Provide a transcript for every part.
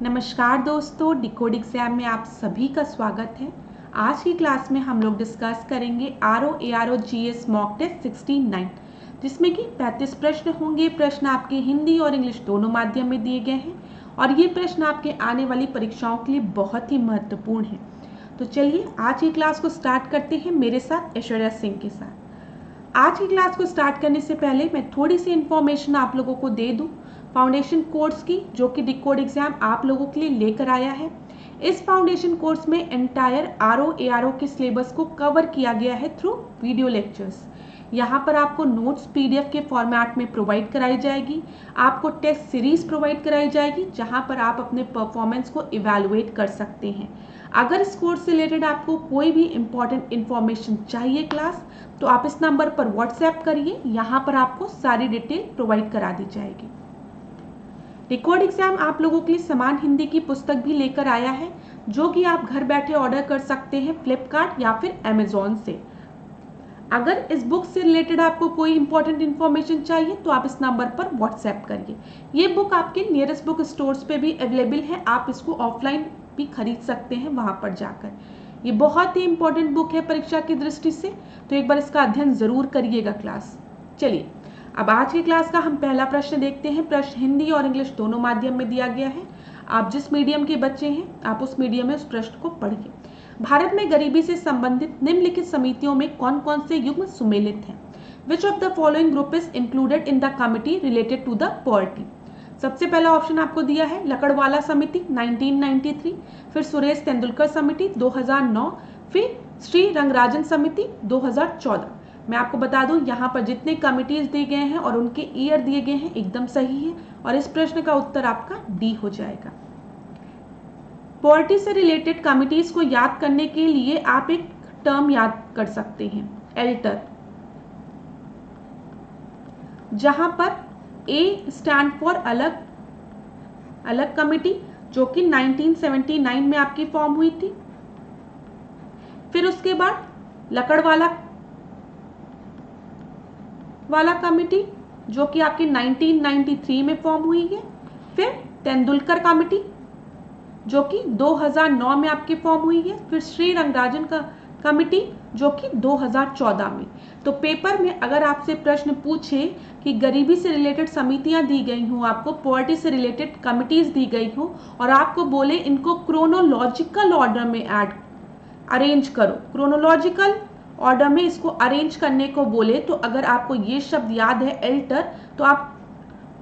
नमस्कार दोस्तों, decode exam में आप सभी का स्वागत है। आज की क्लास में हम लोग डिस्कस करेंगे RO GS मॉक टेस्ट 69, जिसमें कि 35 प्रश्न होंगे। प्रश्न आपके हिंदी और इंग्लिश दोनों माध्यम में दिए गए हैं और ये प्रश्न आपके आने वाली परीक्षाओं के लिए बहुत ही महत्वपूर्ण है। तो चलिए आज की क्लास को स्टार्ट करते हैं मेरे साथ, ऐश्वर्या सिंह के साथ। आज की क्लास को स्टार्ट करने से पहले मैं थोड़ी सी इन्फॉर्मेशन आप लोगों को दे दूं फाउंडेशन कोर्स की, जो कि डिकोड एग्जाम आप लोगों के लिए लेकर आया है। इस फाउंडेशन कोर्स में एंटायर RO के सिलेबस को कवर किया गया है थ्रू वीडियो लेक्चर्स। यहाँ पर आपको नोट्स PDF के फॉर्मेट में प्रोवाइड कराई जाएगी, आपको टेस्ट सीरीज प्रोवाइड कराई जाएगी, जहाँ पर आप अपने परफॉर्मेंस को इवेलुएट कर सकते हैं। अगर इस कोर्स से रिलेटेड आपको कोई भी इंपॉर्टेंट इन्फॉर्मेशन चाहिए क्लास, तो आप इस नंबर पर व्हाट्सएप करिए, यहाँ पर आपको सारी डिटेल प्रोवाइड करा दी जाएगी। डिकोड एग्जाम आप लोगों के लिए समान हिंदी की पुस्तक भी लेकर आया है, जो कि आप घर बैठे ऑर्डर कर सकते हैं फ्लिपकार्ट या फिर अमेजोन से। अगर इस बुक से रिलेटेड आपको कोई इंपॉर्टेंट इन्फॉर्मेशन चाहिए तो आप इस नंबर पर व्हाट्सएप करिए। ये बुक आपके नियरेस्ट बुक स्टोर्स पे भी अवेलेबल है, आप इसको ऑफलाइन भी खरीद सकते हैं वहां पर जाकर। ये बहुत ही इंपॉर्टेंट बुक है परीक्षा की दृष्टि से, तो एक बार इसका अध्ययन जरूर करिएगा क्लास। चलिए अब आज की क्लास का हम पहला प्रश्न देखते हैं। प्रश्न हिंदी और इंग्लिश दोनों माध्यम में दिया गया है। आप जिस मीडियम के बच्चे हैं आप उस मीडियम में उस प्रश्न को पढ़िए। भारत में गरीबी से संबंधित निम्नलिखित समितियों में कौन कौन से युग्म सुमेलित हैं? Which of the following group is included in the committee related to the poverty? सबसे पहला ऑप्शन आपको दिया है लकड़वाला समिति 1993, फिर सुरेश तेंदुलकर समिति 2009, फिर श्री रंगराजन समिति 2014। मैं आपको बता दूं यहाँ पर जितने कमिटीज दिए गए हैं और उनके ईयर दिए गए हैं एकदम सही है, और इस प्रश्न का उत्तर आपका डी हो जाएगा। पॉवर्टी से रिलेटेड कमिटीज को याद करने के लिए आप एक टर्म याद कर सकते हैं, एल्टर, जहां पर ए स्टैंड फॉर अलग अलग कमिटी, जो कि 1979 में आपकी फॉर्म हुई थी। फिर उसके बाद लकड़वाला कमिटी, जो कि आपकी 1993 में फॉर्म हुई है। फिर तेंदुलकर कमिटी, जो कि 2009 में आपकी फॉर्म हुई है। फिर श्री रंगराजन का कमिटी, जो कि 2014 में। तो पेपर में अगर आपसे प्रश्न पूछे कि गरीबी से रिलेटेड समितियां दी गई हों, आपको पॉवर्टी से रिलेटेड कमिटीज दी गई हों, और आपको बोले इनको क्रोनोलॉजिकल ऑर्डर में अरेंज करो, क्रोनोलॉजिकल ऑर्डर में इसको अरेंज करने को बोले, तो अगर आपको ये शब्द याद है एल्टर, तो आप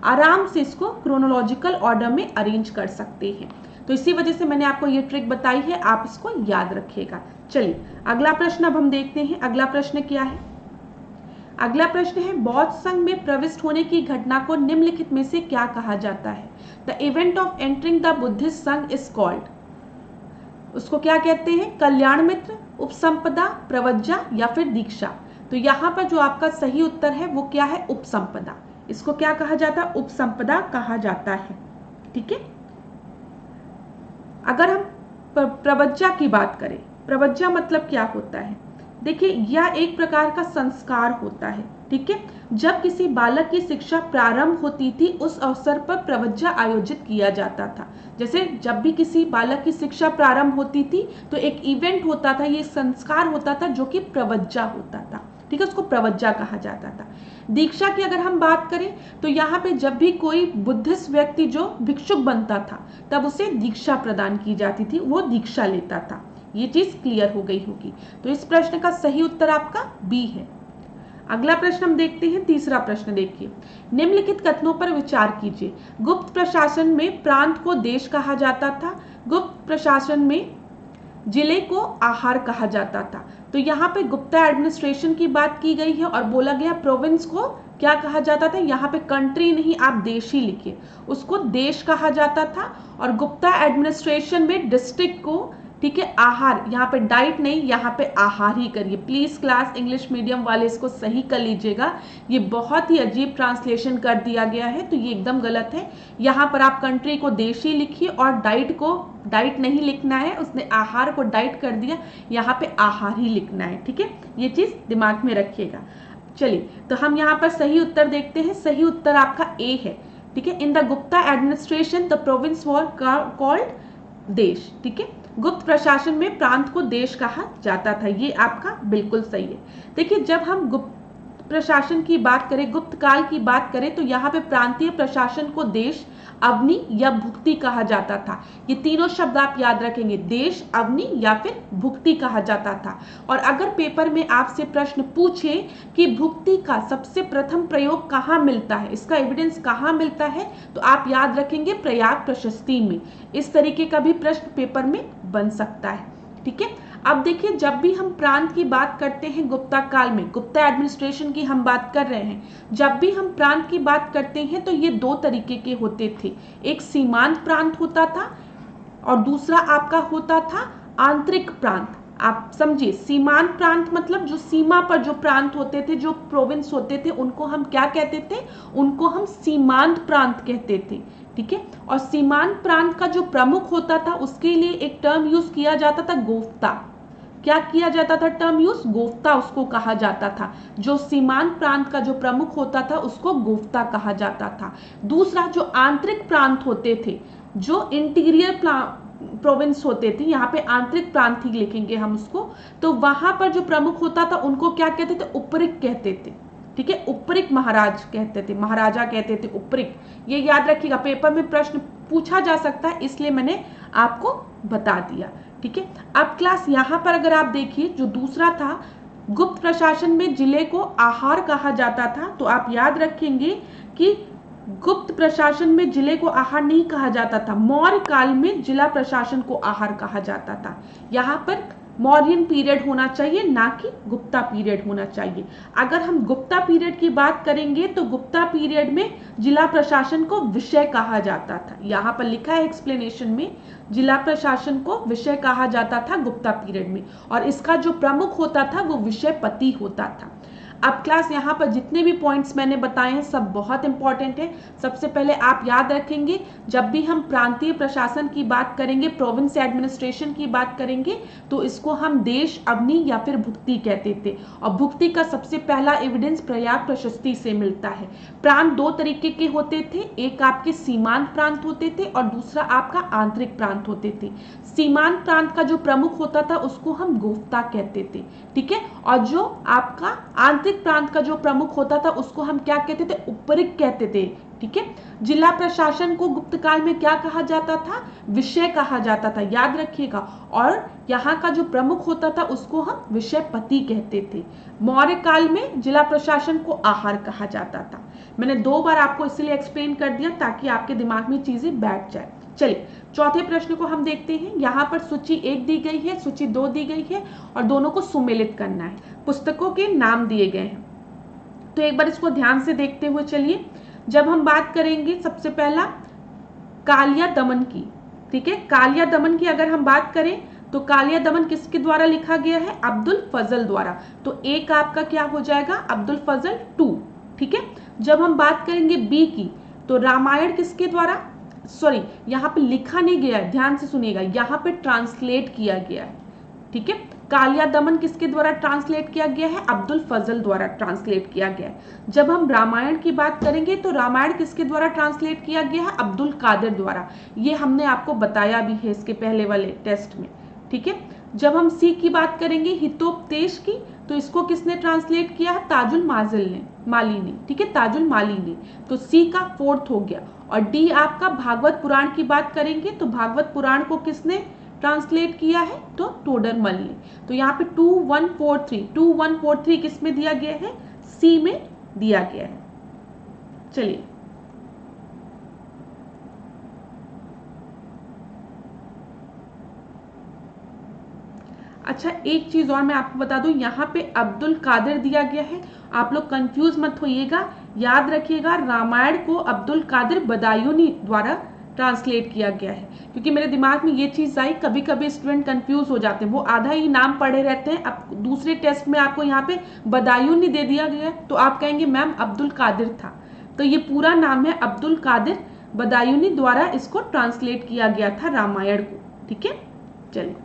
आराम से इसको क्रोनोलॉजिकल ऑर्डर में अरेंज कर सकते हैं। तो इसी वजह से मैंने आपको ये ट्रिक बताई है, आप इसको याद रखिएगा। चलिए अगला प्रश्न अब हम देखते हैं। अगला प्रश्न क्या है? अगला प्रश्न है बौद्ध संघ में प्रविष्ट होने की घटना को निम्नलिखित में से क्या कहा जाता है? The event of entering the Buddhist संघ इज कॉल्ड, उसको क्या कहते हैं? कल्याण मित्र, उपसंपदा, प्रवज्जा या फिर दीक्षा? तो यहाँ पर जो आपका सही उत्तर है वो क्या है? उपसंपदा। इसको क्या कहा जाता है? उपसंपदा कहा जाता है। ठीक है। अगर हम प्रवज्जा की बात करें, प्रवज्जा मतलब क्या होता है? देखिए यह एक प्रकार का संस्कार होता है। ठीक है। जब किसी बालक की शिक्षा प्रारंभ होती थी उस अवसर पर प्रवज्जा आयोजित किया जाता था। जैसे जब भी किसी बालक की शिक्षा प्रारंभ होती थी तो एक इवेंट होता था, ये संस्कार होता था जो कि प्रवज्जा होता था। ठीक है, उसको प्रवज्जा कहा जाता था। दीक्षा की अगर हम बात करें तो यहाँ पे जब भी कोई बुद्धिस्ट व्यक्ति जो भिक्षुक बनता था तब उसे दीक्षा प्रदान की जाती थी, वो दीक्षा लेता था। ये चीज क्लियर हो गई होगी। तो इस प्रश्न का सही उत्तर आपका बी है। अगला प्रश्न हम देखते हैं। तीसरा प्रश्न देखिए, निम्नलिखित कथनों पर विचार कीजिए। गुप्त प्रशासन में प्रांत को देश कहा जाता था, गुप्त प्रशासन में जिले को आहार कहा जाता था। तो यहाँ पे गुप्ता एडमिनिस्ट्रेशन की बात की गई है और बोला गया प्रोविंस को क्या कहा जाता था? यहाँ पे कंट्री नहीं, आप देश ही लिखिए, उसको देश कहा जाता था। और गुप्ता एडमिनिस्ट्रेशन में डिस्ट्रिक्ट को, ठीक है, आहार, यहाँ पे डाइट नहीं, यहाँ पे आहार ही करिए प्लीज। क्लास इंग्लिश मीडियम वाले इसको सही कर लीजिएगा, ये बहुत ही अजीब ट्रांसलेशन कर दिया गया है, तो ये एकदम गलत है। यहाँ पर आप कंट्री को देश ही लिखिए और डाइट को डाइट नहीं लिखना है, उसने आहार को डाइट कर दिया, यहाँ पे आहार ही लिखना है। ठीक है, ये चीज दिमाग में रखिएगा। चलिए तो हम यहाँ पर सही उत्तर देखते हैं। सही उत्तर आपका ए है। ठीक है। In the Gupta administration the province war called देश, ठीक है। गुप्त प्रशासन में प्रांत को देश कहा जाता था, ये आपका बिल्कुल सही है। देखिए जब हम गुप्त प्रशासन की बात करें, गुप्त काल की बात करें, तो यहाँ पे प्रांतीय प्रशासन को देश, अवनी या भुक्ति कहा जाता था। ये तीनों शब्द आप याद रखेंगे, देश, अवनी या फिर भुक्ति कहा जाता था। और अगर पेपर में आपसे प्रश्न पूछे कि भुक्ति का सबसे प्रथम प्रयोग कहाँ मिलता है, इसका एविडेंस कहाँ मिलता है, तो आप याद रखेंगे प्रयाग प्रशस्ति में। इस तरीके का भी प्रश्न पेपर में बन सकता है, ठीक है। अब देखिए जब भी हम प्रांत की बात करते हैं गुप्ता काल में, गुप्ता एडमिनिस्ट्रेशन की हम बात कर रहे हैं, जब भी हम प्रांत की बात करते हैं तो ये दो तरीके के होते थे। एक सीमांत प्रांत होता था और दूसरा आपका होता था आंतरिक प्रांत। आप समझिए, सीमांत प्रांत मतलब जो सीमा पर जो प्रांत होते थे, जो प्रोविंस होते थे, उनको हम क्या कहते थे, उनको हम सीमांत प्रांत कहते थे, ठीक है। और सीमांत प्रांत का जो प्रमुख होता था उसके लिए एक टर्म यूज किया जाता था, गोफ्ता। क्या किया जाता था टर्म यूज, गोफ्ता उसको कहा जाता था। जो सीमांत प्रांत का जो प्रमुख होता था उसको गोफ्ता कहा जाता था। दूसरा जो आंतरिक प्रांत होते थे, जो इंटीरियर प्रोविंस होते थे, यहाँ पे आंतरिक प्रांत ही लिखेंगे हम उसको, तो वहां पर जो प्रमुख होता था उनको क्या कहते थे, उपरिक कहते थे, ठीक है। उपरिक महाराज कहते थे, महाराजा कहते थे, उपरिक। ये याद रखिएगा, पेपर में प्रश्न पूछा जा सकता है, इसलिए मैंने आपको बता दिया, ठीक है। अब क्लास यहाँ पर अगर आप देखिए, जो दूसरा था, गुप्त प्रशासन में जिले को आहार कहा जाता था, तो आप याद रखेंगे कि गुप्त प्रशासन में जिले को आहार नहीं कहा जाता था, मौर्य काल में जिला प्रशासन को आहार कहा जाता था। यहाँ पर मौर्यन पीरियड होना चाहिए, ना कि गुप्ता पीरियड होना चाहिए। अगर हम गुप्ता पीरियड की बात करेंगे तो गुप्ता पीरियड में जिला प्रशासन को विषय कहा जाता था। यहाँ पर लिखा है एक्सप्लेनेशन में, जिला प्रशासन को विषय कहा जाता था गुप्ता पीरियड में, और इसका जो प्रमुख होता था वो विषयपति होता था। अब क्लास यहाँ पर जितने भी पॉइंट्स मैंने बताए हैं सब बहुत इंपॉर्टेंट है। सबसे पहले आप याद रखेंगे, जब भी हम प्रांतीय प्रशासन की बात करेंगे, प्रोविंस एडमिनिस्ट्रेशन की बात करेंगे, तो इसको हम देश, अवनी या फिर भुक्ति कहते थे। और भुक्ति का सबसे पहला एविडेंस प्रयाग प्रशस्ति से मिलता है। प्रांत दो तरीके के होते थे, एक आपके सीमांत प्रांत होते थे और दूसरा आपका आंतरिक प्रांत होते थे। सीमांत प्रांत का जो प्रमुख होता था उसको हम गोफ्ता कहते थे, ठीक है। और जो आपका आंतरिक प्रांत का जो प्रमुख होता था उसको हम क्या कहते थे, उपरिक कहते थे, ठीक है। जिला प्रशासन को गुप्त काल में क्या कहा जाता था, विषय कहा जाता था, याद रखिएगा। और यहाँ का जो प्रमुख होता था उसको हम विषयपति कहते थे। मौर्य काल में जिला प्रशासन को आहार कहा जाता था। मैंने 2 बार आपको इसलिए एक्सप्लेन कर दिया ताकि आपके दिमाग में चीजें बैठ जाए। चलिए चौथे प्रश्न को हम देखते हैं। यहाँ पर सूची 1 दी गई है, सूची 2 दी गई है और दोनों को सुमेलित करना है। पुस्तकों के नाम दिए गए हैं, तो एक बार इसको ध्यान से देखते हुए चलिए। जब हम बात करेंगे सबसे पहला कालिया दमन की, ठीक है। कालिया दमन की अगर हम बात करें तो कालिया दमन किसके द्वारा लिखा गया है, अब्दुल फजल द्वारा। तो एक आपका क्या हो जाएगा, अब्दुल फजल 2, ठीक है। जब हम बात करेंगे बी की, तो रामायण किसके द्वारा, सॉरी यहाँ पे लिखा नहीं गया है, ध्यान से सुनिएगा, यहाँ पे ट्रांसलेट किया गया है, ठीक है। कालिया दमन किसके द्वारा ट्रांसलेट किया गया है, अब्दुल फजल द्वारा ट्रांसलेट किया गया है। जब हम रामायण की बात करेंगे तो रामायण किसके द्वारा ट्रांसलेट किया गया है, अब्दुल कादिर द्वारा। ये हमने आपको बताया भी है इसके पहले वाले टेस्ट में, ठीक है। जब हम सी की बात करेंगे हितोपदेश की, तो इसको किसने ट्रांसलेट किया है, ताजुल माली ने, ठीक है, ताजुल माली ने। तो सी का 4th हो गया। और डी आपका भागवत पुराण की बात करेंगे तो भागवत पुराण को किसने ट्रांसलेट किया है, तो तोडरमल ने। तो यहाँ पे 2143 किस में दिया गया है, सी में दिया गया है। चलिए अच्छा, एक चीज और मैं आपको बता दूं, यहाँ पे अब्दुल कादिर दिया गया है, आप लोग कंफ्यूज मत होइएगा, याद रखिएगा रामायण को अब्दुल कादिर बदायूनी द्वारा ट्रांसलेट किया गया है। क्योंकि मेरे दिमाग में ये चीज आई, कभी कभी स्टूडेंट कंफ्यूज हो जाते हैं, वो आधा ही नाम पढ़े रहते हैं। अब दूसरे टेस्ट में आपको यहाँ पे बदायूनी दे दिया गया है तो आप कहेंगे मैम अब्दुल कादिर था, तो ये पूरा नाम है अब्दुल कादिर बदायूनी द्वारा इसको ट्रांसलेट किया गया था रामायण को, ठीक है। चलिए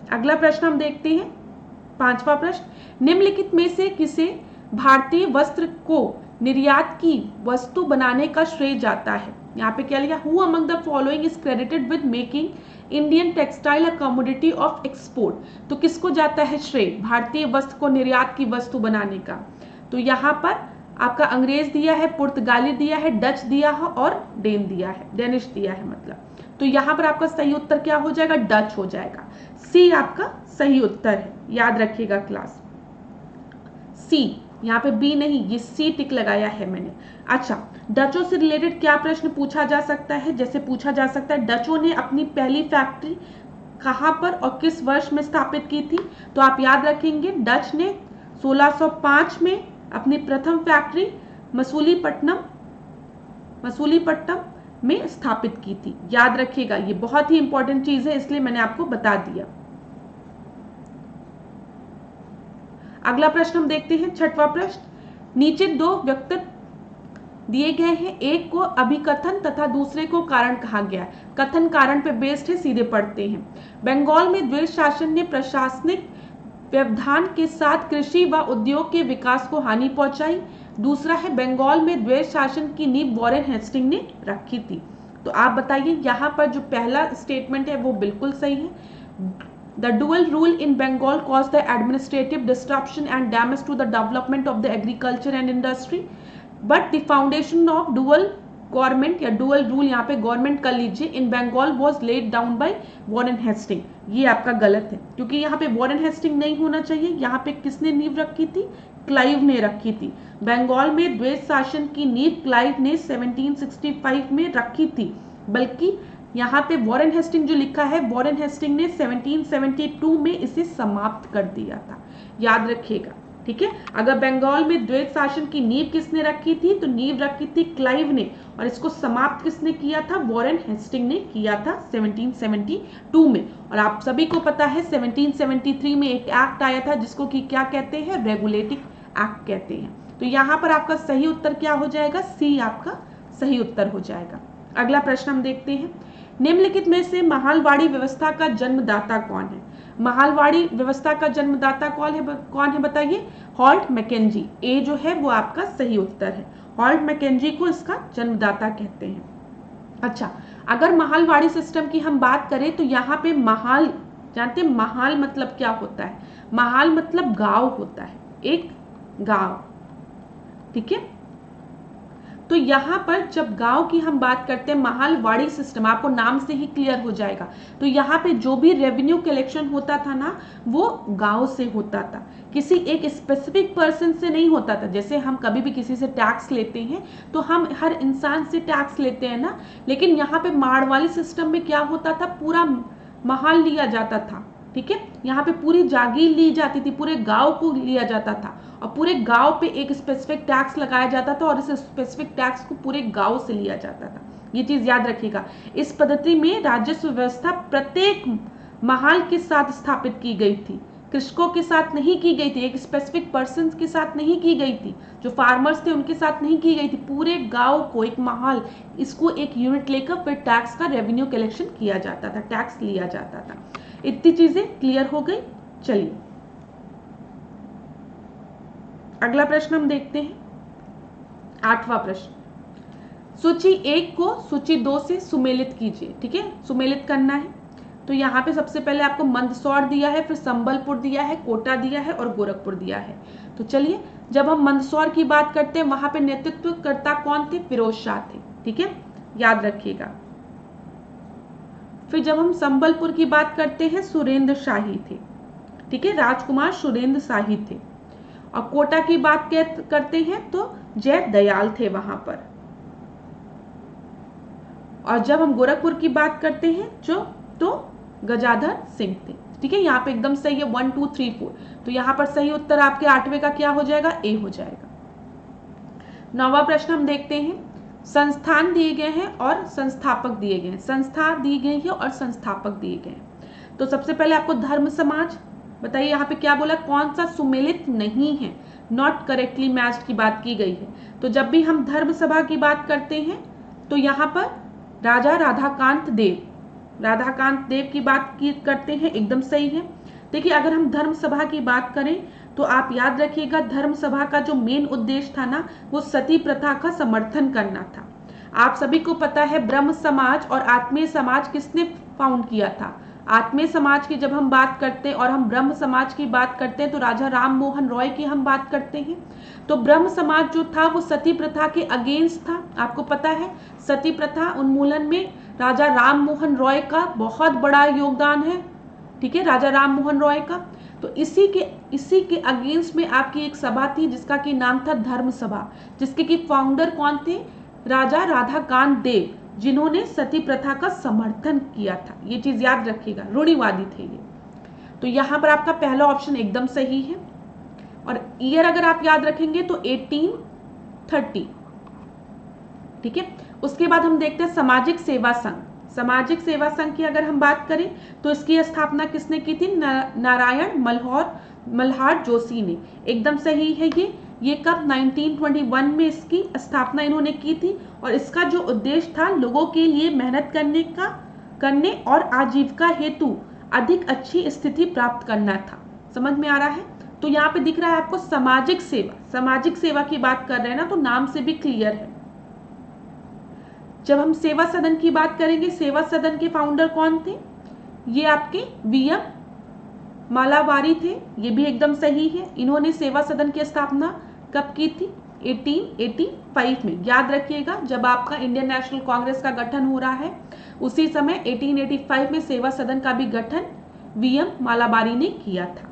अगला प्रश्न हम देखते हैं, 5वां प्रश्न, निम्नलिखित में से किसे भारतीय वस्त्र को निर्यात की वस्तु बनाने का श्रेय जाता है? यहाँ पे क्या लिखा, who among the following is credited with making Indian textile a commodity of export? तो किसको जाता है श्रेय भारतीय वस्त्र को निर्यात की वस्तु बनाने का? तो यहाँ पर आपका अंग्रेज दिया है, पुर्तगाली दिया है, डच दिया है और डेन दिया है, डेनिश दिया है मतलब। तो यहाँ पर आपका सही उत्तर क्या हो जाएगा, डच हो जाएगा। सी आपका सही उत्तर है, याद रखिएगा क्लास। सी, यहाँ पे बी नहीं, ये सी टिक लगाया है मैंने। अच्छा, डचों से रिलेटेड क्या प्रश्न पूछा जा सकता है? जैसे पूछा जा सकता है डचों ने अपनी पहली फैक्ट्री कहाँ पर और किस वर्ष में स्थापित की थी? तो आप याद रखेंगे डच ने 1605 में अपनी प्रथम फैक्ट्री मसूलीपट्टनम में स्थापित की थी। याद रखिएगा, ये बहुत ही इंपॉर्टेंट चीज है, इसलिए मैंने आपको बता दिया। अगला प्रश्न हम देखते हैं, छठवां प्रश्न। नीचे दो व्यक्तित्व दिए गए हैं, एक को अभिकथन तथा दूसरे को कारण कहा गया है। कथन कारण पे बेस्ड है, सीधे पढ़ते हैं। बंगाल में द्विज शासन ने प्रशासनिक व्यवधान के साथ कृषि व उद्योग के विकास को हानि पहुंचाई। दूसरा है बंगाल में द्विज शासन की नींव वॉरेन हेस्टिंग ने रखी थी। तो आप बताइए, यहाँ पर जो पहला स्टेटमेंट है वो बिल्कुल सही है। The dual rule in Bengal caused the administrative disruption and damage to the development of the agriculture and industry. But the foundation of dual government या dual rule यहाँ पे गवर्नमेंट कर लीजिए in Bengal was laid down by Warren Hastings. ये आपका गलत है, क्योंकि यहाँ पे वॉरेन हेस्टिंग नहीं होना चाहिए। यहाँ पे किसने नींव रखी थी? क्लाइव ने रखी थी। बंगाल में द्विज शासन की नींव क्लाइव ने 1765 में रखी थी, बल्कि यहाँ पे वॉरेन हेस्टिंग जो लिखा है, वॉरेन हेस्टिंग ने 1772 में इसे समाप्त कर दिया था। याद रखिएगा, ठीक है। अगर बंगाल में द्विज शासन की नींव किसने रखी थी? तो नींव रखी थी क्लाइव ने, और इसको समाप्त किसने किया था? वॉरेन हेस्टिंग ने किया था 1772 में। और आप सभी को पता है 1773 में एक एक्ट आया था जिसको कि क्या कहते हैं? रेगुलेटिंग एक्ट कहते हैं। तो यहाँ पर आपका सही उत्तर क्या हो जाएगा? सी आपका सही उत्तर हो जाएगा। अगला प्रश्न हम देखते हैं, निम्नलिखित में से महालवाड़ी व्यवस्था का जन्मदाता कौन है? महालवाड़ी व्यवस्था का जन्मदाता कौन है बताइए? Holt Mackenzie. ए जो है वो आपका सही उत्तर है, हॉल्ट मैकेंजी को इसका जन्मदाता कहते हैं। अच्छा, अगर महालवाड़ी सिस्टम की हम बात करें तो यहाँ पे महाल, जानते हैं महाल मतलब क्या होता है? महाल मतलब गांव होता है, एक गांव, ठीक है। तो यहाँ पर जब गांव की हम बात करते हैं, महालवाड़ी सिस्टम आपको नाम से ही क्लियर हो जाएगा। तो यहाँ पे जो भी रेवेन्यू कलेक्शन होता था ना, वो गांव से होता था, किसी एक स्पेसिफिक पर्सन से नहीं होता था। जैसे हम कभी भी किसी से टैक्स लेते हैं तो हम हर इंसान से टैक्स लेते हैं ना, लेकिन यहाँ पे मारवाड़ी सिस्टम में क्या होता था? पूरा महाल लिया जाता था, ठीक है। यहाँ पे पूरी जागीर ली जाती थी, पूरे गांव को लिया जाता था, और पूरे गांव पे एक स्पेसिफिक टैक्स लगाया जाता था, और इस स्पेसिफिक टैक्स को पूरे गांव से लिया जाता था। ये चीज याद रखिएगा। इस पद्धति में राजस्व व्यवस्था प्रत्येक महाल के साथ स्थापित की गई थी, कृषकों के साथ नहीं की गई थी, एक स्पेसिफिक पर्सन के साथ नहीं की गई थी, जो फार्मर्स थे उनके साथ नहीं की गई थी। पूरे गांव को एक महाल, इसको एक यूनिट लेकर फिर टैक्स का रेवेन्यू कलेक्शन किया जाता था, टैक्स लिया जाता था। इतनी चीजें क्लियर हो गई। चलिए अगला प्रश्न हम देखते हैं, 8वां प्रश्न। सूची 1 को सूची 2 से सुमेलित कीजिए, ठीक है, सुमेलित करना है। तो यहाँ पे सबसे पहले आपको मंदसौर दिया है, फिर संबलपुर दिया है, कोटा दिया है और गोरखपुर दिया है। तो चलिए, जब हम मंदसौर की बात करते हैं वहां पे नेतृत्वकर्ता कौन थे? फिरोज शाह थे, ठीक है, याद रखिएगा। फिर जब हम संबलपुर की बात करते हैं, सुरेंद्र शाही थे, ठीक है, राजकुमार सुरेंद्र शाही थे। और कोटा की बात करते हैं तो जय दयाल थे वहां पर। और जब हम गोरखपुर की बात करते हैं तो गजाधर सिंह थे, ठीक है। यहाँ पे एकदम सही है, 1 2 3 4। तो यहाँ पर सही उत्तर आपके 8वें का क्या हो जाएगा? ए हो जाएगा। 9वां प्रश्न हम देखते हैं, संस्थान दिए गए हैं और संस्थापक दिए गए हैं। संस्था दी गई है और संस्थापक दिए गए हैं। तो सबसे पहले आपको धर्म समाज बताइए, यहाँ पे क्या बोला? कौन सा सुमेलित नहीं है, नॉट करेक्टली मैच्ड की बात की गई है। तो जब भी हम धर्म सभा की बात करते हैं तो यहाँ पर राजा राधाकांत देव की बात करते हैं, एकदम सही है। देखिए, अगर हम धर्म सभा की बात करें तो आप याद रखिएगा धर्म सभा का जो मेन उद्देश्य था ना, वो सती प्रथा का समर्थन करना था। आप सभी को पता है ब्रह्म समाज और आत्मीय समाज किसने फाउंड किया था? आत्मीय समाज की जब हम बात करते हैं और हम ब्रह्म समाज की बात करते हैं तो राजा राम मोहन रॉय की हम बात करते हैं। तो ब्रह्म समाज जो था वो सती प्रथा के अगेंस्ट था। आपको पता है सती प्रथा उन्मूलन में राजा राम मोहन रॉय का बहुत बड़ा योगदान है, ठीक है, राजा राम मोहन रॉय का। तो इसी के अगेंस्ट में आपकी एक सभा थी जिसका की नाम था धर्म सभा, जिसके की फाउंडर कौन थे? राजा राधाकांत देव, जिन्होंने सती प्रथा का समर्थन किया था। ये चीज याद रखिएगा, रूढ़िवादी थे ये। तो यहाँ पर आपका पहला ऑप्शन एकदम सही है। और ईयर अगर आप याद रखेंगे तो 1830, ठीक है। उसके बाद हम देखते हैं सामाजिक सेवा संघ। सामाजिक सेवा संघ की अगर हम बात करें तो इसकी स्थापना किसने की थी? नारायण मल्हार जोशी ने। एकदम सही है ये कब? 1921 में इसकी स्थापना इन्होंने की थी। और इसका जो उद्देश्य था लोगों के लिए मेहनत करने और आजीविका हेतु अधिक अच्छी स्थिति प्राप्त करना था। समझ में आ रहा है? तो यहाँ पे दिख रहा है आपको सामाजिक सेवा। सामाजिक सेवा की बात कर रहे हैं ना, तो नाम से भी क्लियर है। जब हम सेवा सदन की बात करेंगे, सेवा सदन के फाउंडर कौन थे? ये आपके वीएम मालावारी थे। ये भी एकदम सही है। इन्होंने सेवा सदन की स्थापना कब की थी? 1885 में। याद रखिएगा जब आपका इंडियन नेशनल कांग्रेस का गठन हो रहा है उसी समय 1885 में सेवा सदन का भी गठन वीएम मालावारी ने किया था।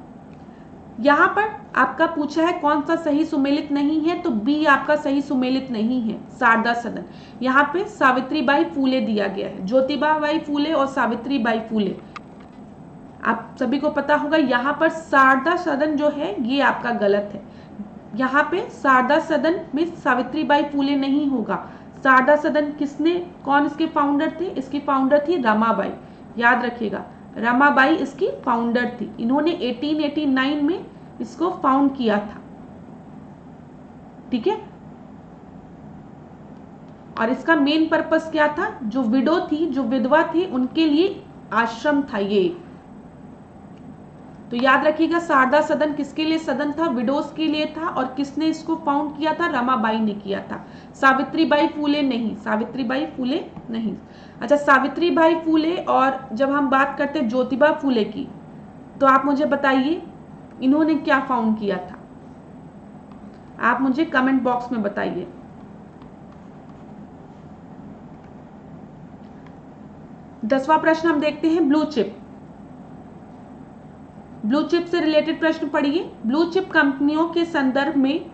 यहाँ पर आपका पूछा है कौन सा सही सुमेलित नहीं है, तो बी आपका सही सुमेलित नहीं है, शारदा सदन। यहाँ पे सावित्रीबाई फूले दिया गया है, ज्योतिबाबाई फूले और सावित्रीबाई फूले। आप सभी को पता होगा यहाँ पर शारदा सदन जो है ये आपका गलत है। यहाँ पे शारदा सदन में सावित्रीबाई फूले नहीं होगा। शारदा सदन कौन इसके फाउंडर थे? इसकी फाउंडर थी रमाबाई। याद रखिएगा रमाबाई इसकी फाउंडर थी। इन्होंने 1889 में इसको फाउंड किया था, ठीक है। और इसका मेन पर्पस क्या था? जो विडो थी, जो विधवा थी, उनके लिए आश्रम था ये। तो याद रखिएगा शारदा सदन किसके लिए सदन था? विडोज के लिए था। और किसने इसको फाउंड किया था? रमाबाई ने किया था, सावित्रीबाई फूले नहीं। सावित्रीबाई फूले नहीं। अच्छा, सावित्रीबाई फूले और जब हम बात करते हैं ज्योतिबा फूले की, तो आप मुझे बताइए इन्होंने क्या फाउंड किया था? आप मुझे कमेंट बॉक्स में बताइए। दसवां प्रश्न हम देखते हैं ब्लू चिप। ब्लू चिप से रिलेटेड प्रश्न पढ़िए। ब्लू चिप कंपनियों के संदर्भ में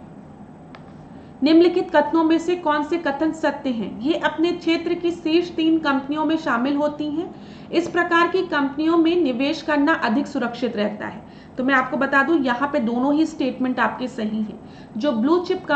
निम्नलिखित कथनों में से कौन से कथन सत्य हैं? ये अपने क्षेत्र की शीर्ष 3 कंपनियों में शामिल होती हैं। इस प्रकार की कंपनियों में निवेश करना अधिक सुरक्षित रहता है। तो मैं आपको बता दूं यहाँ पे दोनों ही स्टेटमेंट आपके सही हैं। जो ब्लू चिप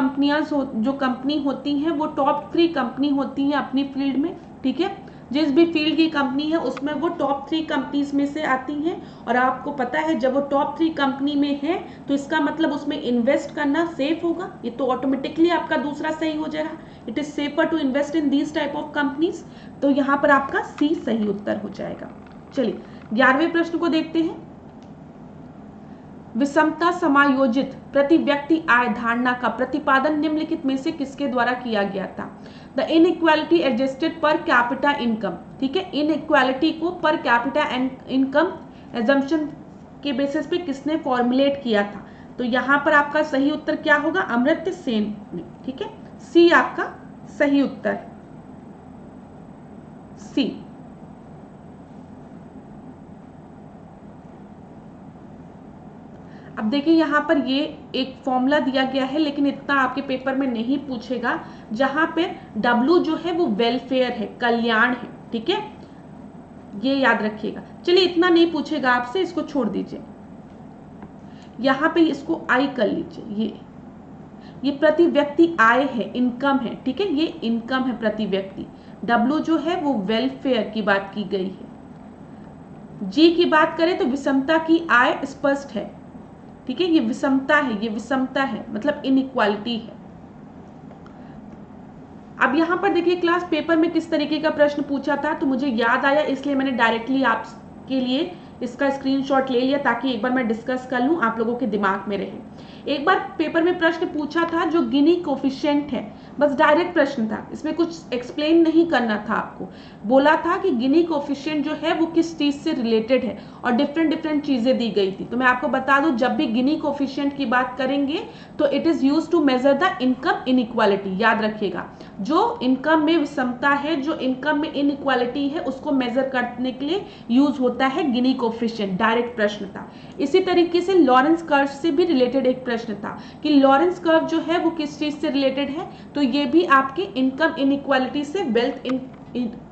जो कंपनी होती हैं वो टॉप 3 कंपनी होती हैं अपनी फील्ड में, ठीक है। जिस भी फील्ड की कंपनी है उसमें वो टॉप 3 कंपनीज में से आती हैं। और आपको पता है जब वो टॉप 3 कंपनी में है तो इसका मतलब उसमें इन्वेस्ट करना सेफ होगा। ये तो ऑटोमेटिकली आपका दूसरा सही हो जाएगा, it is safer to invest in these type of companies. तो यहाँ पर आपका सी सही उत्तर हो जाएगा। चलिए 11वें प्रश्न को देखते हैं। विषमता समायोजित प्रति व्यक्ति आय धारणा का प्रतिपादन निम्नलिखित में से किसके द्वारा किया गया था? The inequality adjusted per capita income, ठीक है। इनइक्वालिटी को पर कैपिटा इनकम एजम्पशन के बेसिस पे किसने फॉर्मुलेट किया था? तो यहाँ पर आपका सही उत्तर क्या होगा? अमर्त्य सेन ने, ठीक है। सी आपका सही उत्तर है, सी। अब देखिए यहाँ पर ये एक फॉर्मूला दिया गया है लेकिन इतना आपके पेपर में नहीं पूछेगा। जहां पे W जो है वो वेलफेयर है, कल्याण है, ठीक है, ये याद रखिएगा। चलिए इतना नहीं पूछेगा आपसे, इसको छोड़ दीजिए। यहाँ पे इसको I कर लीजिए। ये प्रति व्यक्ति आय है, इनकम है, ठीक है, ये इनकम है प्रति व्यक्ति। W जो है वो वेलफेयर की बात की गई है। G की बात करें तो विषमता की आय स्पष्ट है, ठीक है, ये विषमता है, ये विषमता है मतलब इनइक्वालिटी है। अब यहाँ पर देखिए क्लास पेपर में किस तरीके का प्रश्न पूछा था, तो मुझे याद आया इसलिए मैंने डायरेक्टली आपके लिए इसका स्क्रीनशॉट ले लिया ताकि एक बार मैं डिस्कस कर लूँ, आप लोगों के दिमाग में रहे। एक बार पेपर में प्रश्न पूछा था जो गिनी कोफिशिएंट है, बस डायरेक्ट प्रश्न था, इसमें कुछ एक्सप्लेन नहीं करना था आपको। बोला था कि गिनी कोफिशिएंट जो है वो किस चीज से रिलेटेड है और डिफरेंट डिफरेंट चीजें दी गई थी। तो मैं आपको बता दूं, जब भी गिनी कोफिशिएंट की बात करेंगे तो it is used to measure the income inequality. याद रखिएगा, जो इनकम में विषमता है, जो इनकम में इनइक्वालिटी है, उसको मेजर करने के लिए यूज होता है गिनी कोफिशिएंट। डायरेक्ट प्रश्न था। इसी तरीके से लॉरेंस कर्व से भी रिलेटेड एक प्रश्न था कि लॉरेंस कर्व जो है वो किस चीज से रिलेटेड है, तो ये भी आपके इनकम इनइक्वालिटी से, वेल्थ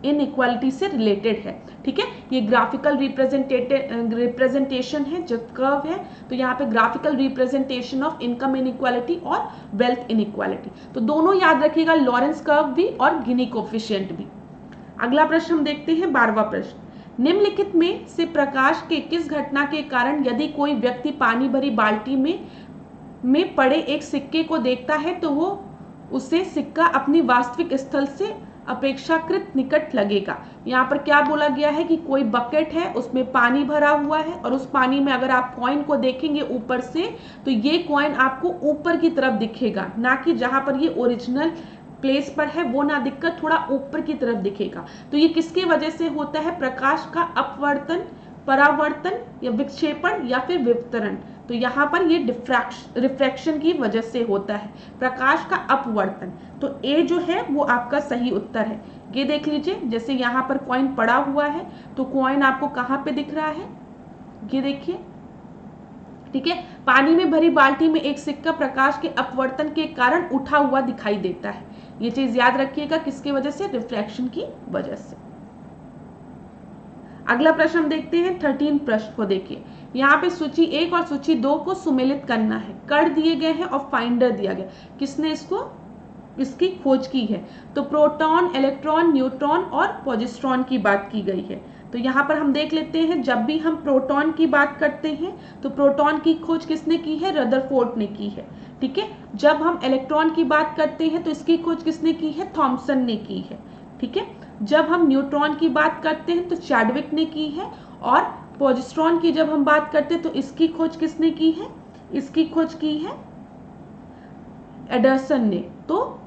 इनइक्वालिटी से रिलेटेड है। ठीक है, ये ग्राफिकल रिप्रेजेंटेशन है, जो कर्व है, तो यहाँ पे graphical representation of income inequality और वेल्थ इनइक्वालिटी। तो दोनों याद रखिएगा, लॉरेंस कर्व भी और गिनी कोफिशिएंट भी। अगला प्रश्न हम देखते हैं, 12वां प्रश्न। निम्नलिखित में से प्रकाश के किस घटना के कारण यदि कोई व्यक्ति पानी भरी बाल्टी में पड़े एक सिक्के को देखता है तो वो उसे सिक्का अपनी वास्तविक स्थल से अपेक्षाकृत निकट लगेगा। यहाँ पर क्या बोला गया है कि कोई बकेट है, उसमें पानी भरा हुआ है और उस पानी में अगर आप कॉइन को देखेंगे ऊपर से तो ये कॉइन आपको ऊपर की तरफ दिखेगा, ना कि जहां पर ये ओरिजिनल प्लेस पर है वो ना दिखकर थोड़ा ऊपर की तरफ दिखेगा। तो ये किसकी वजह से होता है? प्रकाश का अपवर्तन, परावर्तन या विक्षेपण या फिर विवर्तन। तो यहाँ पर ये रिफ्रैक्शन की वजह से होता है, प्रकाश का अपवर्तन। तो ए जो है वो आपका सही उत्तर है। ये देख लीजिए, जैसे यहाँ पर कॉइन पड़ा हुआ है तो कॉइन आपको कहाँ पे दिख रहा है, ये देखिए। ठीक है, पानी में भरी बाल्टी में एक सिक्का प्रकाश के अपवर्तन के कारण उठा हुआ दिखाई देता है। ये चीज याद रखिएगा, किसकी वजह से? रिफ्रैक्शन की वजह से। अगला प्रश्न हम देखते हैं, 13 प्रश्न को देखिए। यहाँ पे सूची 1 और सूची 2 को सुमेलित करना है। कण दिए गए हैं और फाइंडर दिया गया। किसने इसकी खोज की है? तो प्रोटॉन, इलेक्ट्रॉन, न्यूट्रॉन और पॉजिट्रॉन की बात की गई है। तो यहाँ पर हम देख लेते हैं, जब भी हम प्रोटॉन की बात करते हैं तो प्रोटॉन की खोज किसने की है? रदरफोर्ड ने की है। ठीक है, जब हम इलेक्ट्रॉन की बात करते हैं तो इसकी खोज किसने की है? थॉमसन ने की है। ठीक है, जब हम न्यूट्रॉन की बात करते हैं तो चैडविक ने की है, और पॉजिट्रॉन की जब हम बात करते हैं तो इसकी खोज किसने की है? इसकी खोज की है एंडरसन ने। तो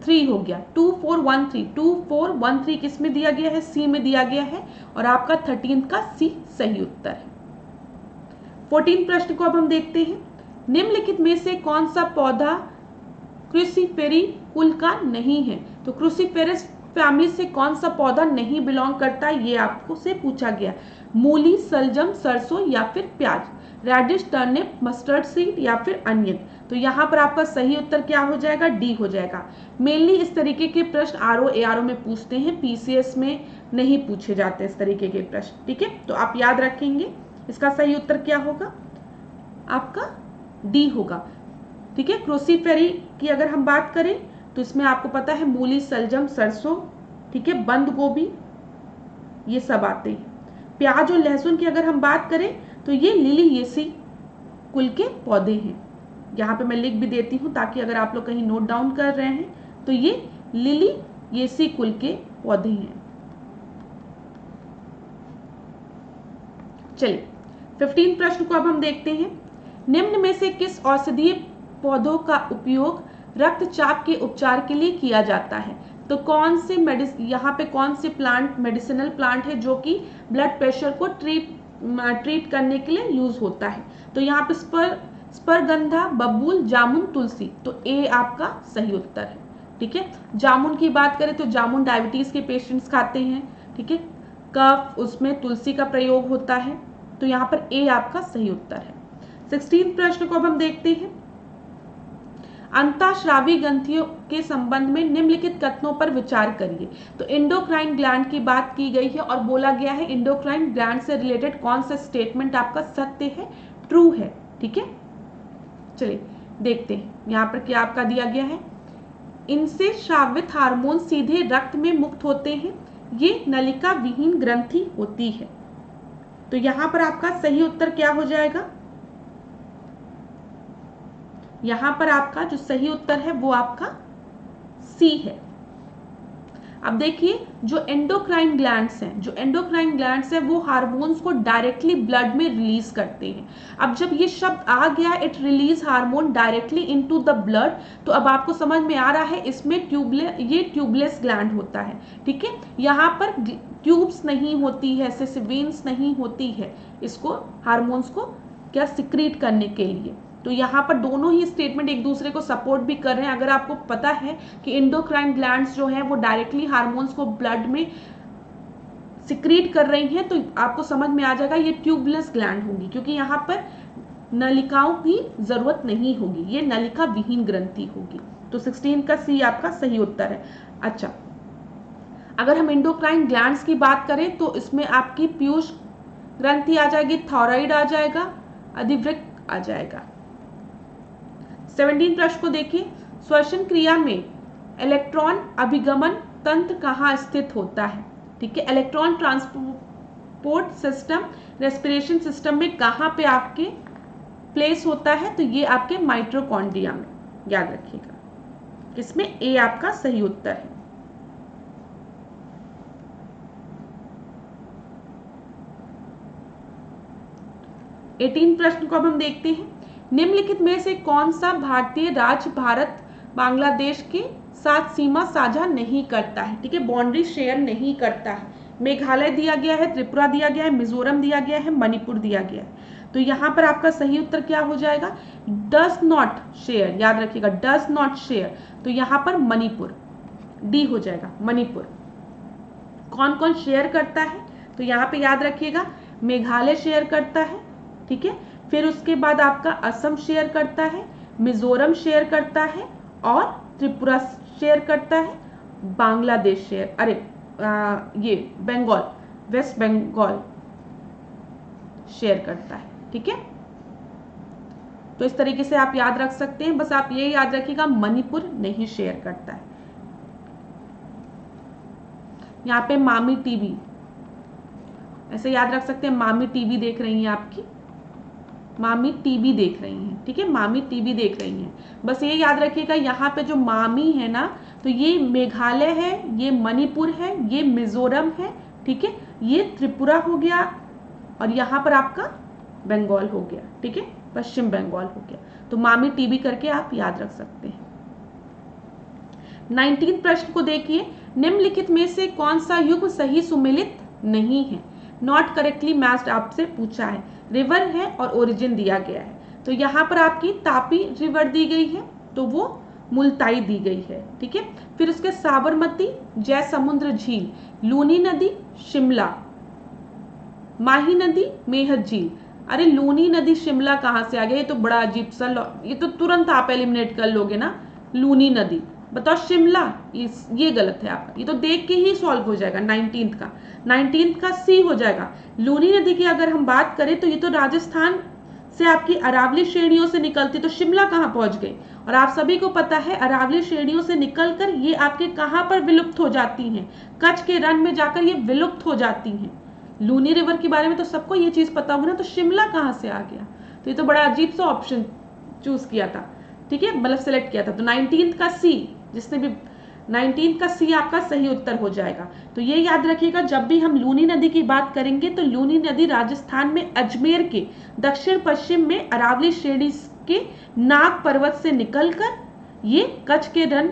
3 हो गया, 2413 किस में दिया गया है? सी में दिया गया है, और आपका 13 का सी सही उत्तर है। 14 प्रश्न को अब हम देखते हैं। निम्नलिखित में से कौन सा पौधा क्रूसीफेरी कुल का नहीं है? तो क्रूसीफेरस फैमिली से कौन सा पौधा नहीं बिलोंग करता है, ये आपको से पूछा गया। मूली, सलजम, सरसों या फिर प्याज, रेडिश, टर्निप, मस्टर्ड सीड या फिर अनियन। तो यहाँ पर आपका सही उत्तर क्या हो जाएगा? डी हो जाएगा। मेनली इस तरीके के प्रश्न आरओ एआरओ में पूछते हैं, पीसीएस में नहीं पूछे जाते इस तरीके के प्रश्न। ठीक है, तो आप याद रखेंगे, इसका सही उत्तर क्या होगा? आपका डी होगा। ठीक है, क्रूसीफेरी की अगर हम बात करें तो इसमें आपको पता है मूली, सलजम, सरसों, ठीक है, बंद गोभी, ये सब आते हैं। प्याज और लहसुन की अगर हम बात करें तो ये लिलियेसी कुल के पौधे हैं। यहाँ पे मैं लिख भी देती हूँ ताकि अगर आप लोग कहीं नोट डाउन कर रहे हैं तो ये लिलियेसी कुल के पौधे हैं। चलिए 15 प्रश्न को अब हम देखते हैं। निम्न में से किस औषधीय पौधों का उपयोग रक्तचाप के उपचार के लिए किया जाता है? तो कौन से यहाँ पे कौन से प्लांट, मेडिसिनल प्लांट है जो कि ब्लड प्रेशर को ट्रीट करने के लिए यूज होता है? तो यहाँ पे स्परगंधा, बबूल, जामुन, तुलसी। तो ए आपका सही उत्तर है। ठीक है, जामुन की बात करें तो जामुन डायबिटीज के पेशेंट्स खाते हैं। ठीक है, कफ, उसमें तुलसी का प्रयोग होता है। तो यहाँ पर ए आपका सही उत्तर है। 16 प्रश्न को अब हम देखते हैं। अंतःस्रावी ग्रंथियों के संबंध में निम्नलिखित कथनों पर विचार करिए। तो एंडोक्राइन ग्लैंड की बात की गई है और बोला गया है एंडोक्राइन ग्लैंड से रिलेटेड कौन सा स्टेटमेंट आपका सत्य है, ट्रू है। ठीक है, चलिए देखते हैं यहाँ पर क्या आपका दिया गया है। इनसे स्रावित हार्मोन सीधे रक्त में मुक्त होते हैं, ये नलिका विहीन ग्रंथि होती है। तो यहाँ पर आपका सही उत्तर क्या हो जाएगा? यहाँ पर आपका जो सही उत्तर है वो आपका सी है। अब देखिए जो एंडोक्राइन ग्लैंड्स हैं वो हार्मोन्स को डायरेक्टली ब्लड में रिलीज करते हैं। अब जब ये शब्द आ गया it release hormone directly into the blood, तो अब आपको समझ में आ रहा है इसमें ये ट्यूबलेस ग्लैंड होता है, ठीक है। यहाँ पर ट्यूब्स नहीं होती है, वेन्स नहीं होती है इसको हार्मोन्स को क्या सिक्रीट करने के लिए। तो यहाँ पर दोनों ही स्टेटमेंट एक दूसरे को सपोर्ट भी कर रहे हैं। अगर आपको पता है कि एंडोक्राइन ग्लैंड्स जो है वो डायरेक्टली हार्मोन्स को ब्लड में सिक्रीट कर रही हैं, तो आपको समझ में आ जाएगा ये ट्यूबलेस ग्लैंड होगी, क्योंकि यहाँ पर नलिकाओं की जरूरत नहीं होगी, ये नलिका विहीन ग्रंथि होगी। तो 16 का सी आपका सही उत्तर है। अच्छा, अगर हम एंडोक्राइन ग्लैंड्स की बात करें तो इसमें आपकी पीयूष ग्रंथि आ जाएगी, थायराइड आ जाएगा, अधिवृक्क आ जाएगा। 17 प्रश्न को देखिए, श्वसन क्रिया में इलेक्ट्रॉन अभिगमन तंत्र कहाँ स्थित होता है, ठीक है। Electron transport system respiration system में कहाँ पे आपके प्लेस होता है, तो ये आपके माइटोकॉन्ड्रिया में, याद रखिएगा। किसमें, ए आपका सही उत्तर है। एटीन प्रश्न को अब हम देखते हैं, निम्नलिखित में से कौन सा भारतीय राज्य भारत बांग्लादेश के साथ सीमा साझा नहीं करता है, ठीक है, बाउंड्री शेयर नहीं करता है। मेघालय दिया गया है, त्रिपुरा दिया गया है, मिजोरम दिया गया है, मणिपुर दिया गया है। तो यहाँ पर आपका सही उत्तर क्या हो जाएगा, डज नॉट शेयर, याद रखिएगा डज नॉट शेयर। तो यहाँ पर मणिपुर, डी हो जाएगा मणिपुर। कौन कौन शेयर करता है, तो यहाँ पे याद रखिएगा मेघालय शेयर करता है, ठीक है। फिर उसके बाद आपका असम शेयर करता है, मिजोरम शेयर करता है और त्रिपुरा शेयर करता है, बांग्लादेश शेयर ये बंगाल, वेस्ट बंगाल शेयर करता है, ठीक है। तो इस तरीके से आप याद रख सकते हैं, बस आप ये याद रखिएगा मणिपुर नहीं शेयर करता है। यहाँ पे मामी टीवी ऐसे याद रख सकते हैं, मामी टीवी देख रही हैं आपकी, मामी टीवी देख रही हैं, ठीक है, मामी टीवी देख रही हैं। बस ये याद रखिएगा यहाँ पे जो मामी है ना, तो ये मेघालय है, ये मणिपुर है, ये मिजोरम है, ठीक है, ये त्रिपुरा हो गया और यहाँ पर आपका बंगाल हो गया, ठीक है, पश्चिम बंगाल हो गया। तो मामी टीवी करके आप याद रख सकते हैं। 19 प्रश्न को देखिए, निम्नलिखित में से कौन सा युग्म सही सुमेलित नहीं है, नॉट करेक्टली मैच्ड आपसे पूछा है। रिवर है और ओरिजिन दिया गया है, तो यहाँ पर आपकी तापी रिवर दी गई है, तो वो मुल्ताई दी गई है, ठीक है। फिर उसके साबरमती, जय समुद्र झील, लूनी नदी, शिमला, माही नदी, मेहर झील। अरे लूनी नदी शिमला कहाँ से आ गया, ये तो बड़ा अजीब सा, ये तो तुरंत आप एलिमिनेट कर लोगे ना, लूनी नदी। बताओ शिमला, ये गलत है आपका, ये तो देख के ही सॉल्व हो जाएगा। 19th का सी हो जाएगा। लूनी नदी की अगर हम बात करें तो ये तो राजस्थान से आपकी अरावली श्रेणियों से निकलती, तो शिमला कहाँ पहुंच गई। और आप सभी को पता है अरावली श्रेणियों से निकलकर ये आपके कहाँ पर विलुप्त हो जाती हैं, कच्छ के रण में जाकर ये विलुप्त हो जाती हैं। लूनी रिवर के बारे में तो सबको ये चीज पता होगी ना, तो शिमला कहाँ से आ गया, तो ये तो बड़ा अजीब सा ऑप्शन चूज किया था, ठीक है, मतलब सेलेक्ट किया था। तो 19th का सी, जिसने भी 19th का सी आपका सही उत्तर हो जाएगा। तो ये याद रखिएगा, जब भी हम लूनी नदी की बात करेंगे तो लूनी नदी राजस्थान में अजमेर के दक्षिण पश्चिम में अरावली श्रेणी के नाग पर्वत से निकलकर ये कच्छ के रण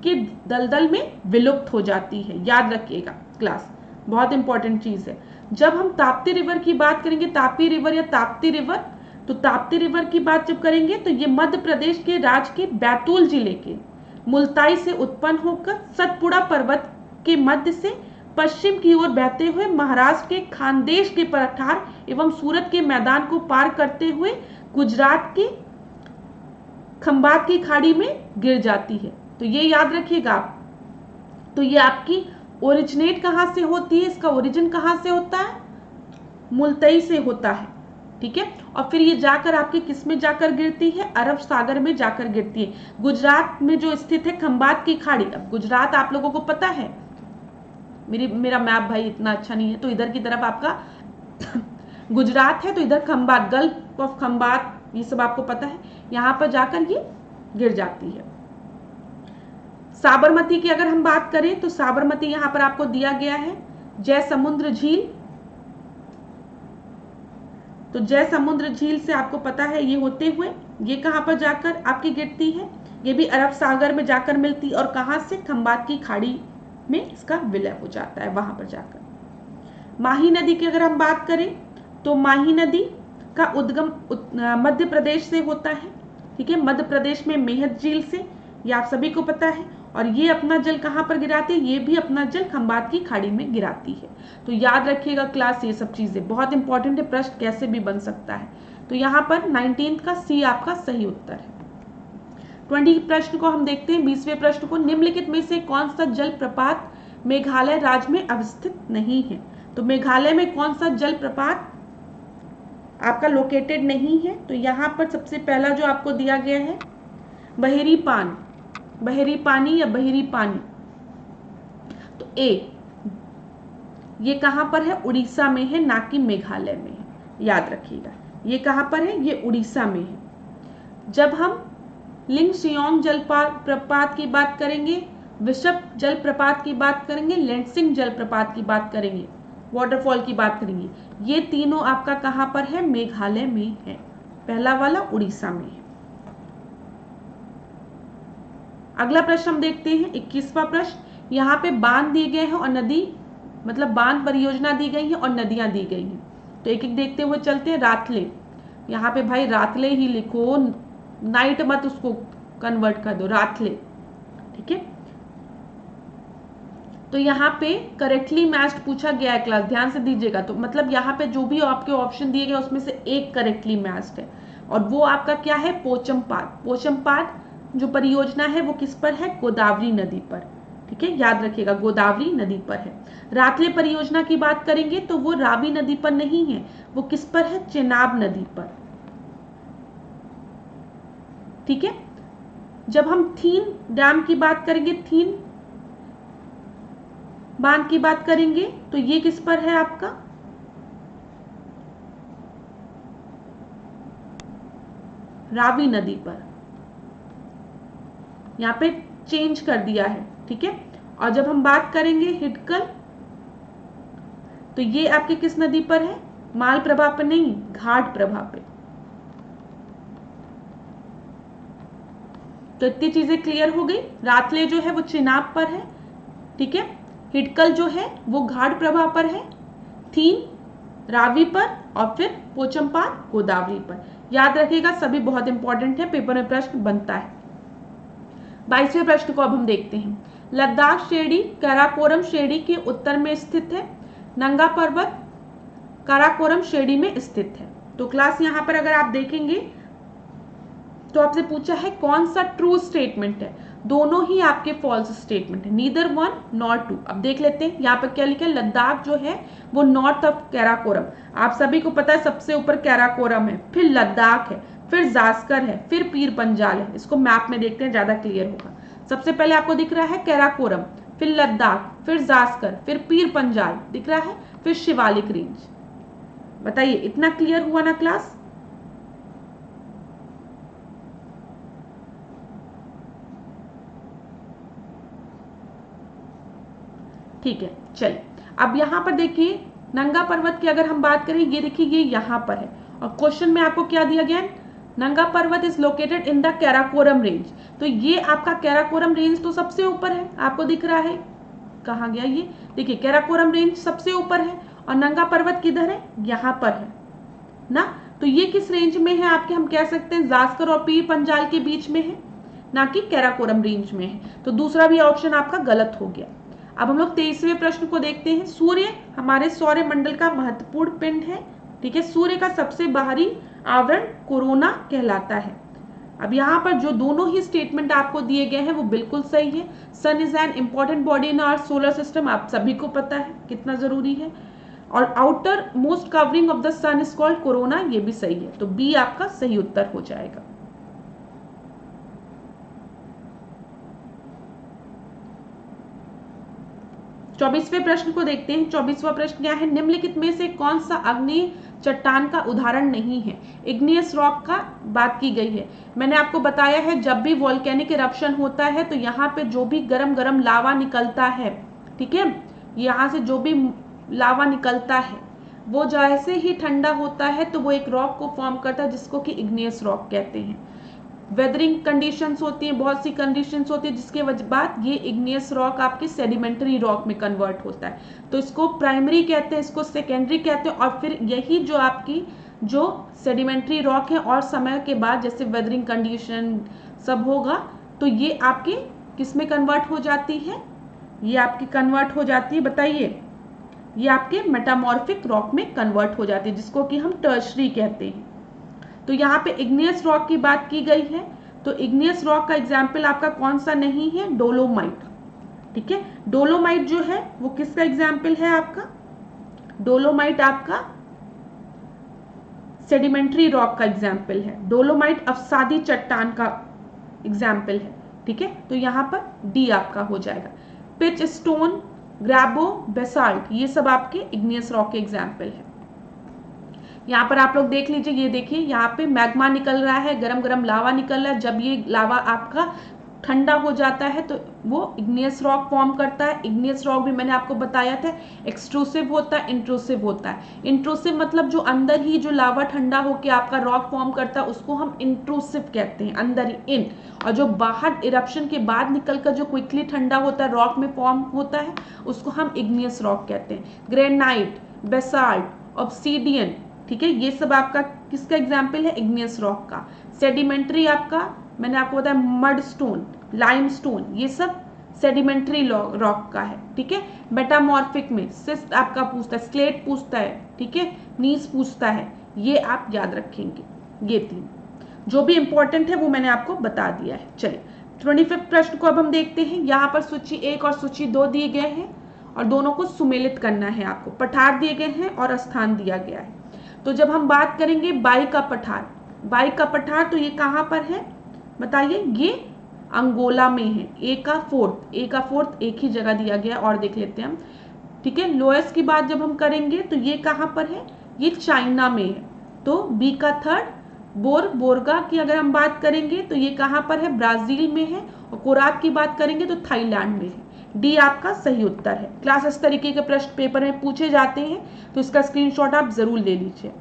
के दलदल में विलुप्त हो जाती है, याद रखिएगा क्लास, बहुत इंपॉर्टेंट चीज है। जब हम ताप्ती रिवर की बात करेंगे, तापी रिवर या ताप्ती रिवर, तो ताप्ती रिवर की बात जब करेंगे तो ये मध्य प्रदेश के राज्य के बैतूल जिले के मुल्ताई से उत्पन्न होकर सतपुड़ा पर्वत के मध्य से पश्चिम की ओर बहते हुए महाराष्ट्र के खानदेश के पठार एवं सूरत के मैदान को पार करते हुए गुजरात के खंबात की खाड़ी में गिर जाती है। तो ये याद रखिएगा आप। तो ये आपकी ओरिजिनेट कहाँ से होती है, इसका ओरिजिन कहाँ से होता है, मुल्ताई से होता है, ठीक है। और फिर ये जाकर आपके किस में जाकर गिरती है, अरब सागर में जाकर गिरती है, गुजरात में जो स्थित है खंबात की खाड़ी। अब गुजरात आप लोगों को पता है, मेरा मैप भाई इतना अच्छा नहीं है, तो इधर की तरफ आपका गुजरात है, तो इधर खंबात, गल्फ ऑफ खंबात, ये सब आपको पता है, यहाँ पर जाकर ये गिर जाती है। साबरमती की अगर हम बात करें तो साबरमती यहां पर आपको दिया गया है जय समुद्र झील। तो जय समुद्र झील से आपको पता है ये होते हुए ये कहां पर जाकर आपकी गिरती है, ये भी अरब सागर में जाकर मिलती और कहां से, खंबात की खाड़ी में इसका विलय हो जाता है वहां पर जाकर। माही नदी की अगर हम बात करें तो माही नदी का उद्गम मध्य प्रदेश से होता है, ठीक है, मध्य प्रदेश में मेहत झील से, ये आप सभी को पता है। और ये अपना जल कहां पर गिराती है, ये भी अपना जल खंबात की खाड़ी में गिराती है। तो याद रखिएगा क्लास, ये सब चीजें बहुत इंपॉर्टेंट है, प्रश्न कैसे भी बन सकता है। तो यहाँ पर 19 का सी आपका सही उत्तर है। 20 प्रश्न को हम देखते हैं। 20वें प्रश्न को, निम्नलिखित में से कौन सा जल प्रपात मेघालय राज्य में अवस्थित नहीं है। तो मेघालय में कौन सा जल प्रपात आपका लोकेटेड नहीं है। तो यहाँ पर सबसे पहला जो आपको दिया गया है बहेरी पानी या बहेरी पानी। तो ए, ये कहां पर है, उड़ीसा में है, ना कि मेघालय में है। याद रखिएगा ये कहां पर है, ये उड़ीसा में है। जब हम लिंगसियोंग जलप्रपात की बात करेंगे, विशप जलप्रपात की बात करेंगे, लेंसिंग जलप्रपात की बात करेंगे, वाटरफॉल की बात करेंगे, ये तीनों आपका कहां पर है, मेघालय में है। पहला वाला उड़ीसा में है। अगला प्रश्न हम देखते हैं 21वां प्रश्न। यहाँ पे बांध दिए गए हैं और नदी, मतलब बांध परियोजना दी गई है और नदियां दी गई हैं। तो एक एक देखते हुए चलते हैं। रातले, यहाँ पे भाई रातले ही लिखो, नाइट मत उसको कन्वर्ट कर दो, रातले, ठीक है। तो यहाँ पे करेक्टली मैच्ड पूछा गया है क्लास, ध्यान से दीजिएगा। तो मतलब यहाँ पे जो भी आपके ऑप्शन दिए गए उसमें से एक करेक्टली मैच्ड है और वो आपका क्या है, पोचमपाद। पोचमपाद जो परियोजना है वो किस पर है, गोदावरी नदी पर, ठीक है, याद रखिएगा गोदावरी नदी पर है। रातले परियोजना की बात करेंगे तो वो रावी नदी पर नहीं है, वो किस पर है, चेनाब नदी पर, ठीक है। जब हम थीन डैम की बात करेंगे, थीन बांध की बात करेंगे तो ये किस पर है आपका, रावी नदी पर। यहाँ पे चेंज कर दिया है, ठीक है। और जब हम बात करेंगे हिडकल, तो ये आपके किस नदी पर है, माल प्रभा पर नहीं, घाट प्रभा पे। तो इतनी चीजें क्लियर हो गई। रातले जो है वो चिनाब पर है, ठीक है। हिडकल जो है वो घाट प्रभा पर है, थीन रावी पर और फिर पोचमपाद गोदावरी पर। याद रखिएगा सभी बहुत इंपॉर्टेंट है, पेपर में प्रश्न बनता है। 22वें प्रश्न को अब हम देखते हैं। लद्दाख श्रेणी काराकोरम श्रेणी के उत्तर में स्थित है, नंगा पर्वत काराकोरम श्रेणी में स्थित है। तो क्लास यहाँ पर अगर आप देखेंगे तो आपसे पूछा है कौन सा ट्रू स्टेटमेंट है, दोनों ही आपके फॉल्स स्टेटमेंट है, नीदर वन नॉर टू। अब देख लेते हैं यहाँ पर क्या लिखा है, लद्दाख जो है वो नॉर्थ ऑफ काराकोरम। आप सभी को पता है सबसे ऊपर काराकोरम है, फिर लद्दाख है, फिर जास्कर है, फिर पीर पंजाल है। इसको मैप में देखते हैं, ज्यादा क्लियर होगा। सबसे पहले आपको दिख रहा है काराकोरम, फिर लद्दाख, फिर जास्कर, फिर पीर पंजाल दिख रहा है, फिर शिवालिक रेंज। बताइए इतना क्लियर हुआ ना क्लास। ठीक है, चलिए अब यहाँ पर देखिए नंगा पर्वत की अगर हम बात करें, ये देखिए ये यहाँ पर है और क्वेश्चन में आपको क्या दिया गया है, नंगा पर्वत is located in the Karakoram range. तो ये आपका काराकोरम रेंज तो सबसे ऊपर है, आपको दिख रहा है, कहाँ गया ये, देखिए काराकोरम रेंज सबसे ऊपर है और नंगा पर्वत किधर है, यहाँ पर है ना। तो ये किस रेंज में है आपके, हम कह सकते हैं जास्कर और पीर पंजाल के बीच में है, ना कि काराकोरम रेंज में है। तो दूसरा भी ऑप्शन आपका गलत हो गया। अब हम लोग 23वें प्रश्न को देखते हैं। सूर्य हमारे सौर मंडल का महत्वपूर्ण पिंड है, ठीक है। सूर्य का सबसे बाहरी आवरण कोरोना कहलाता है। अब यहाँ पर जो दोनों ही स्टेटमेंट आपको दिए गए हैं वो बिल्कुल सही है। Sun is an important body in our solar system, आप सभी को पता है कितना जरूरी है। और outermost covering of the sun is called corona, ये भी सही है। तो बी आपका सही उत्तर हो जाएगा। 24वें प्रश्न को देखते हैं। 24वां प्रश्न क्या है, निम्नलिखित में से कौन सा अग्नि चट्टान का उदाहरण नहीं है। इग्नियस रॉक का बात की गई है। मैंने आपको बताया है जब भी वोल्केनिक इरप्शन होता है तो यहाँ पे जो भी गरम गरम लावा निकलता है, ठीक है, यहाँ से जो भी लावा निकलता है वो जैसे ही ठंडा होता है तो वो एक रॉक को फॉर्म करता है जिसको कि इग्नियस रॉक कहते हैं। वेदरिंग कंडीशंस होती हैं, बहुत सी कंडीशंस होती है जिसके बाद ये इग्नियस रॉक आपके सेडिमेंट्री रॉक में कन्वर्ट होता है। तो इसको प्राइमरी कहते हैं, इसको सेकेंडरी कहते हैं, और फिर यही जो आपकी जो सेडिमेंट्री रॉक है और समय के बाद जैसे वेदरिंग कंडीशन सब होगा तो ये आपके किस में कन्वर्ट हो जाती है, ये आपकी कन्वर्ट हो जाती है, बताइए, ये आपके मेटामॉर्फिक रॉक में कन्वर्ट हो जाती है जिसको कि हम टर्शरी कहते हैं। तो यहाँ पे इग्नियस रॉक की बात की गई है, तो इग्नियस रॉक का एग्जाम्पल आपका कौन सा नहीं है, डोलोमाइट, ठीक है। डोलोमाइट जो है वो किसका एग्जाम्पल है आपका, डोलोमाइट आपका सेडिमेंट्री रॉक का एग्जाम्पल है, डोलोमाइट अवसादी चट्टान का एग्जाम्पल है, ठीक है। तो यहाँ पर डी आपका हो जाएगा। पिच स्टोन, ग्रैबो, बेसाल्ट, ये सब आपके इग्नियस रॉक के एग्जाम्पल है। यहाँ पर आप लोग देख लीजिए, ये देखिए यहाँ पे मैग्मा निकल रहा है, गरम गरम लावा निकल रहा है। जब ये लावा आपका ठंडा हो जाता है तो वो इग्नियस रॉक फॉर्म करता है। इग्नियस रॉक भी मैंने आपको बताया था एक्सट्रूसिव होता है, इंट्रूसिव होता है। इंट्रूसिव मतलब जो अंदर ही जो लावा ठंडा होकर आपका रॉक फॉर्म करता है उसको हम इंट्रूसिव कहते हैं, अंदर ही इन। और जो बाहर इरप्शन के बाद निकलकर जो क्विकली ठंडा होता है रॉक में फॉर्म होता है उसको हम इग्नियस रॉक कहते हैं। ग्रेनाइट, बेसाल्ट, ऑब्सीडियन, ठीक है, ये सब आपका किसका एग्जाम्पल है, इग्नियस रॉक का। सेडिमेंट्री आपका मैंने आपको बताया मड स्टोन, लाइम स्टोन, ये सब सेडिमेंट्री रॉक का है, ठीक है। मेटामॉर्फिक में सिस्ट आपका पूछता है, स्लेट पूछता है, ठीक है, नीस पूछता है, ये आप याद रखेंगे। ये तीन जो भी इंपॉर्टेंट है वो मैंने आपको बता दिया है। चलिए 25वें प्रश्न को अब हम देखते हैं। यहाँ पर सूची 1 और सूची 2 दिए गए हैं और दोनों को सुमेलित करना है आपको। पठार दिए गए हैं और स्थान दिया गया है। तो जब हम बात करेंगे बाई का पठार, बाई का पठार तो ये कहाँ पर है बताइए, ये अंगोला में है। ए का फोर्थ एक ही जगह दिया गया और देख लेते हैं हम, ठीक है। लोएस की बात जब हम करेंगे तो ये कहाँ पर है, ये चाइना में है। तो बी का थर्ड, बोरगा की अगर हम बात करेंगे तो ये कहाँ पर है, ब्राजील में है। और कोराक की बात करेंगे तो थाईलैंड में है। डी आपका सही उत्तर है। क्लास इस तरीके के प्रश्न पेपर में पूछे जाते हैं तो इसका स्क्रीनशॉट आप जरूर ले लीजिए।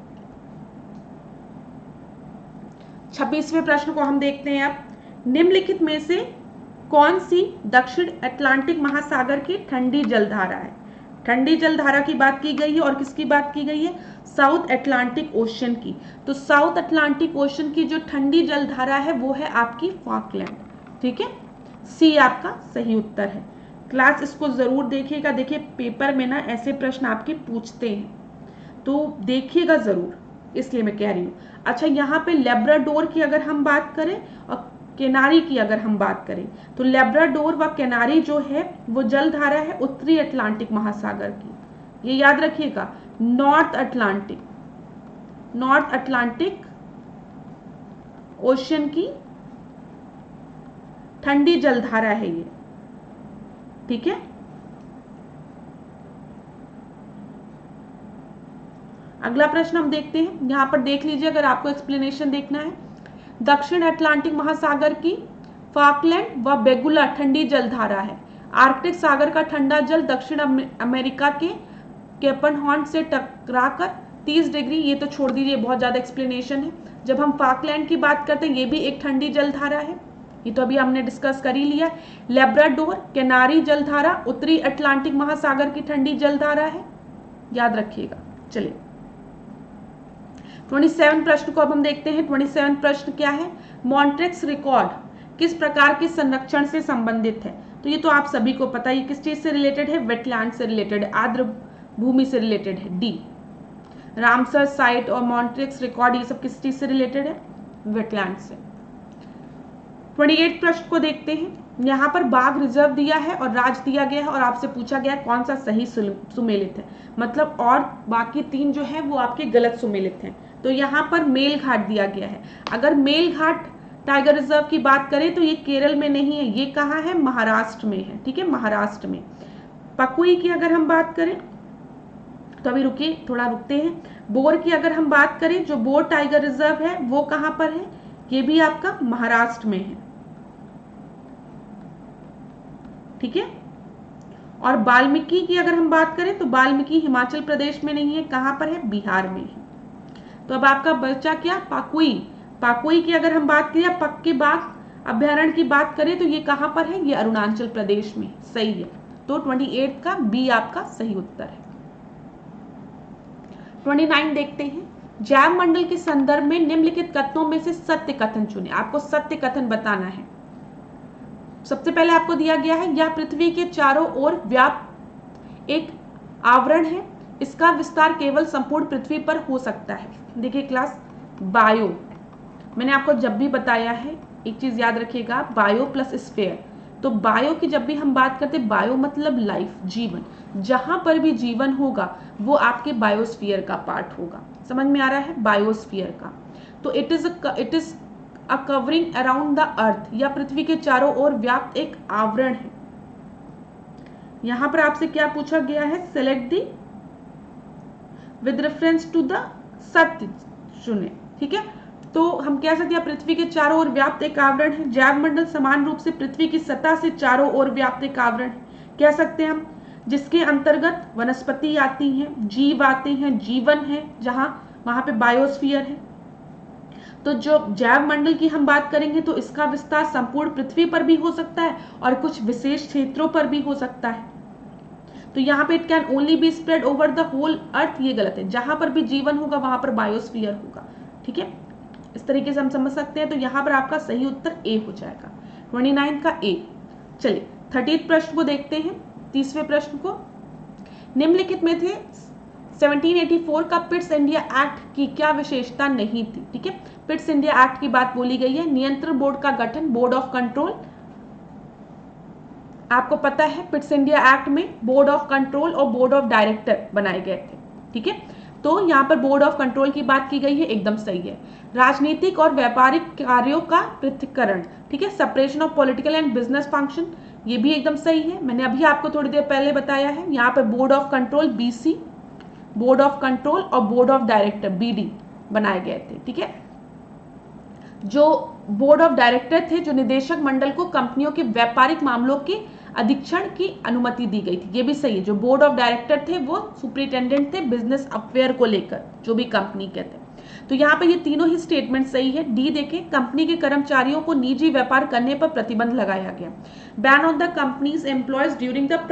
26वें प्रश्न को हम देखते हैं अब। निम्नलिखित में से कौन सी दक्षिण अटलांटिक महासागर की ठंडी जलधारा है। ठंडी जलधारा की बात की गई है और किसकी बात की गई है, साउथ अटलांटिक ओशन की। तो साउथ अटलांटिक ओशन की जो ठंडी जलधारा है वो है आपकी फॉकलैंड, ठीक है। सी आपका सही उत्तर है। क्लास इसको जरूर देखिएगा। देखिए पेपर में ना ऐसे प्रश्न आपके पूछते हैं तो देखिएगा जरूर, इसलिए मैं कह रही हूँ। अच्छा यहाँ पे लेब्राडोर की अगर हम बात करें और केनारी की अगर हम बात करें तो लेब्राडोर व केनारी जो है वो जलधारा है उत्तरी अटलांटिक महासागर की। ये याद रखिएगा, नॉर्थ अटलांटिक ओशन की ठंडी जलधारा है ये, ठीक है। अगला प्रश्न हम देखते हैं। यहां पर देख लीजिए अगर आपको एक्सप्लेनेशन देखना है। दक्षिण अटलांटिक महासागर की फॉकलैंड व बेगुला ठंडी जलधारा है। आर्कटिक सागर का ठंडा जल दक्षिण अमेरिका के केपन हॉर्न से टकराकर 30 डिग्री, ये तो छोड़ दीजिए, बहुत ज्यादा एक्सप्लेनेशन है। जब हम फॉकलैंड की बात करते हैं ये भी एक ठंडी जलधारा है, ये तो अभी हमने डिस्कस कर ही लिया। लेब्राडोर केनारी जलधारा उत्तरी अटलांटिक महासागर की ठंडी जलधारा है, याद रखिएगा। चलिए 27 प्रश्न को अब हम देखते हैं। 27 प्रश्न क्या है, मॉन्ट्रेक्स रिकॉर्ड किस प्रकार के संरक्षण से संबंधित है। तो ये तो आप सभी को पता है, ये किस चीज से रिलेटेड है, वेटलैंड से रिलेटेड है, आर्द्र भूमि से रिलेटेड है। डी रामसर साइट और मॉन्ट्रेक्स रिकॉर्ड ये सब किस चीज से रिलेटेड है, वेटलैंड से। 28 प्रश्न को देखते हैं। यहाँ पर बाघ रिजर्व दिया है और राज दिया गया है और आपसे पूछा गया है कौन सा सही सुमेलित है, मतलब और बाकी 3 जो है वो आपके गलत सुमेलित हैं। तो यहाँ पर मेलघाट दिया गया है। अगर मेलघाट टाइगर रिजर्व की बात करें तो ये केरल में नहीं है, ये कहाँ है, महाराष्ट्र में है, ठीक है, महाराष्ट्र में। पकुई की अगर हम बात करें तो अभी रुकिए, थोड़ा रुकते हैं। बोर की अगर हम बात करें, जो बोर टाइगर रिजर्व है वो कहां पर है? ये भी आपका महाराष्ट्र में है, ठीक है। और वाल्मीकि की अगर हम बात करें तो वाल्मीकि हिमाचल प्रदेश में नहीं है, कहां पर है? बिहार में है। तो अब आपका बचा क्या? पाकुई। पाकुई की अगर हम बात करें, पक्के बाघ अभ्यारण्य की बात करें तो ये कहां पर है? ये अरुणाचल प्रदेश में। सही है, तो 28 का बी आपका सही उत्तर है। 29 देखते हैं। जैव मंडल के संदर्भ में निम्नलिखित कथनों में से सत्य कथन चुने। आपको सत्य कथन बताना है। सबसे पहले आपको दिया गया है, यह पृथ्वी के चारों ओर व्याप्त एक आवरण है, इसका विस्तार केवल संपूर्ण पृथ्वी पर हो सकता है। देखिए क्लास, बायो मैंने आपको जब भी बताया है, एक चीज याद रखिएगा, बायो प्लस स्फीयर। तो बायो की जब भी हम बात करते हैं, बायो मतलब लाइफ, जीवन, जहां पर भी जीवन होगा वो आपके बायोस्फीयर का पार्ट होगा। समझ में आ रहा है? बायोस्फीयर का। तो it is a covering around the earth, या पृथ्वी के चारों ओर व्याप्त एक आवरण है। यहां पर आपसे क्या पूछा गया है? Select the with reference to the सत्य चुने, ठीक है। तो हम कह सकते हैं पृथ्वी के चारों ओर व्याप्त एक आवरण है। जैव मंडल समान रूप से पृथ्वी की सतह से चारों ओर व्याप्त एक आवरण है, कह सकते हैं हम, जिसके अंतर्गत वनस्पति आती हैं, जीव आते हैं, जीवन है, जहां वहां पे बायोस्फीयर है। तो जो जैव मंडल की हम बात करेंगे तो इसका विस्तार संपूर्ण पृथ्वी पर भी हो सकता है और कुछ विशेष क्षेत्रों पर भी हो सकता है। तो यहाँ पे it can only be spread over the whole earth, ये गलत है। जहां पर भी जीवन होगा वहां पर बायोस्फीयर होगा, ठीक है। इस तरीके से हम समझ सकते हैं। तो यहाँ पर आपका सही उत्तर ए हो जाएगा, 29 का ए। चलिए 30 प्रश्न को देखते हैं। 30वें प्रश्न को, निम्नलिखित में थे 1784 का पिट्स इंडिया एक्ट की क्या विशेषता नहीं थी? ठीक है, पिट्स इंडिया एक्ट की बात बोली गई है। नियंत्रण बोर्ड का गठन, बोर्ड ऑफ कंट्रोल, आपको पता है पिट्स इंडिया एक्ट में बोर्ड ऑफ कंट्रोल और बोर्ड ऑफ डायरेक्टर बनाए गए थे, ठीक है। तो यहाँ पर बोर्ड ऑफ कंट्रोल की बात की गई है, एकदम सही है। राजनीतिक और व्यापारिक कार्यों का पृथक्करण, ठीक है, separation of political and business function, ये भी एकदम सही है। मैंने अभी आपको थोड़ी देर पहले बताया है। यहाँ पर board of control BC, board of control और बोर्ड ऑफ डायरेक्टर BD बनाए गए थे, ठीक है। जो बोर्ड ऑफ डायरेक्टर थे, जो निदेशक मंडल को कंपनियों के व्यापारिक मामलों के अधीक्षण की अनुमति दी गई थी, ये भी सही है। जो बोर्ड ऑफ डायरेक्टर थे वो सुपरिटेंडेंट थे बिजनेस अफेयर को लेकर, जो भी कंपनी के थे। तो यहाँ पे ये तीनों ही स्टेटमेंट सही है। डी देखें, कंपनी के कर्मचारियों को निजी व्यापार करने पर प्रतिबंध लगाया गया। Ban on the companies employees during the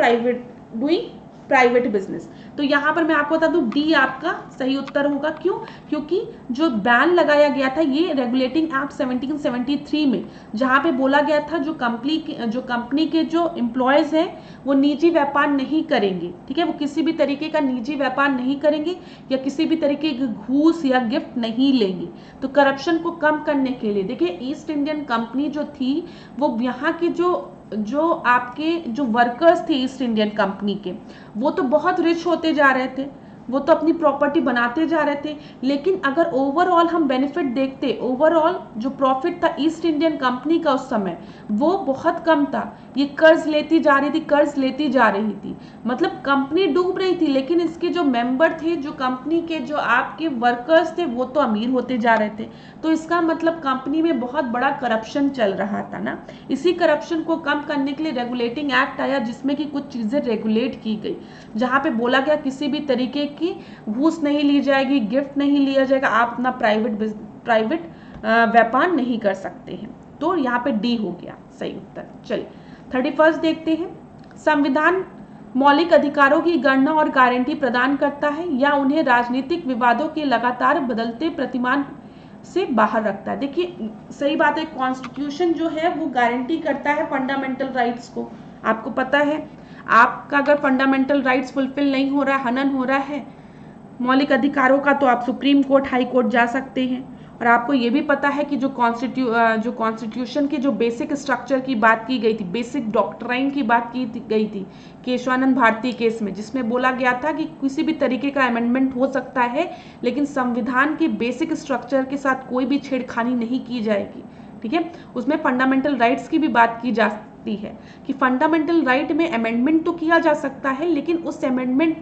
private business. तो यहाँ पर मैं आपको बता दूं, डी आपका सही उत्तर होगा। क्यों? क्योंकि जो बैन लगाया गया था ये रेगुलेटिंग एक्ट 1773 में, जहाँ पे बोला गया था जो कंपनी के जो एम्प्लॉयज हैं वो निजी व्यापार नहीं करेंगे, ठीक है, वो किसी भी तरीके का निजी व्यापार नहीं करेंगे या किसी भी तरीके की घूस या गिफ्ट नहीं लेंगे। तो करप्शन को कम करने के लिए, देखिए ईस्ट इंडियन कंपनी जो थी वो यहाँ की जो आपके जो वर्कर्स थे ईस्ट इंडियन कंपनी के, वो तो बहुत रिच होते जा रहे थे, वो तो अपनी प्रॉपर्टी बनाते जा रहे थे। लेकिन अगर ओवरऑल हम बेनिफिट देखते, ओवरऑल जो प्रॉफिट था ईस्ट इंडियन कंपनी का उस समय वो बहुत कम था। ये कर्ज लेती जा रही थी, मतलब कंपनी डूब रही थी, लेकिन इसके जो मेंबर थे, जो कंपनी के जो आपके वर्कर्स थे, वो तो अमीर होते जा रहे थे। तो इसका मतलब कंपनी में बहुत बड़ा करप्शन चल रहा था ना। इसी करप्शन को कम करने के लिए रेगुलेटिंग एक्ट आया, जिसमें कि कुछ चीजें रेगुलेट की गई, जहां पे बोला गया किसी भी तरीके की घूस नहीं ली जाएगी, गिफ्ट नहीं लिया जाएगा, आप अपना प्राइवेट व्यापार नहीं कर सकते हैं। तो यहाँ पे डी हो गया सही उत्तर। चलिए 31 देखते हैं। संविधान मौलिक अधिकारों की गणना और गारंटी प्रदान करता है या उन्हें राजनीतिक विवादों के लगातार बदलते प्रतिमान से बाहर रखता है? देखिए सही बात है, कॉन्स्टिट्यूशन जो है वो गारंटी करता है फंडामेंटल राइट्स को। आपको पता है, आपका अगर फंडामेंटल राइट्स फुलफिल नहीं हो रहा, हनन हो रहा है मौलिक अधिकारों का, तो आप सुप्रीम कोर्ट, हाई कोर्ट जा सकते हैं। और आपको ये भी पता है कि जो कॉन्स्टिट्यूशन के जो बेसिक स्ट्रक्चर की बात की गई थी, बेसिक डॉक्ट्राइन की बात की गई थी केशवानंद भारती केस में, जिसमें बोला गया था कि किसी भी तरीके का अमेंडमेंट हो सकता है लेकिन संविधान के बेसिक स्ट्रक्चर के साथ कोई भी छेड़खानी नहीं की जाएगी, ठीक है। उसमें फंडामेंटल राइट्स की भी बात की सकती है कि फंडामेंटल राइट में अमेंडमेंट तो किया जा सकता है, लेकिन उस अमेंडमेंट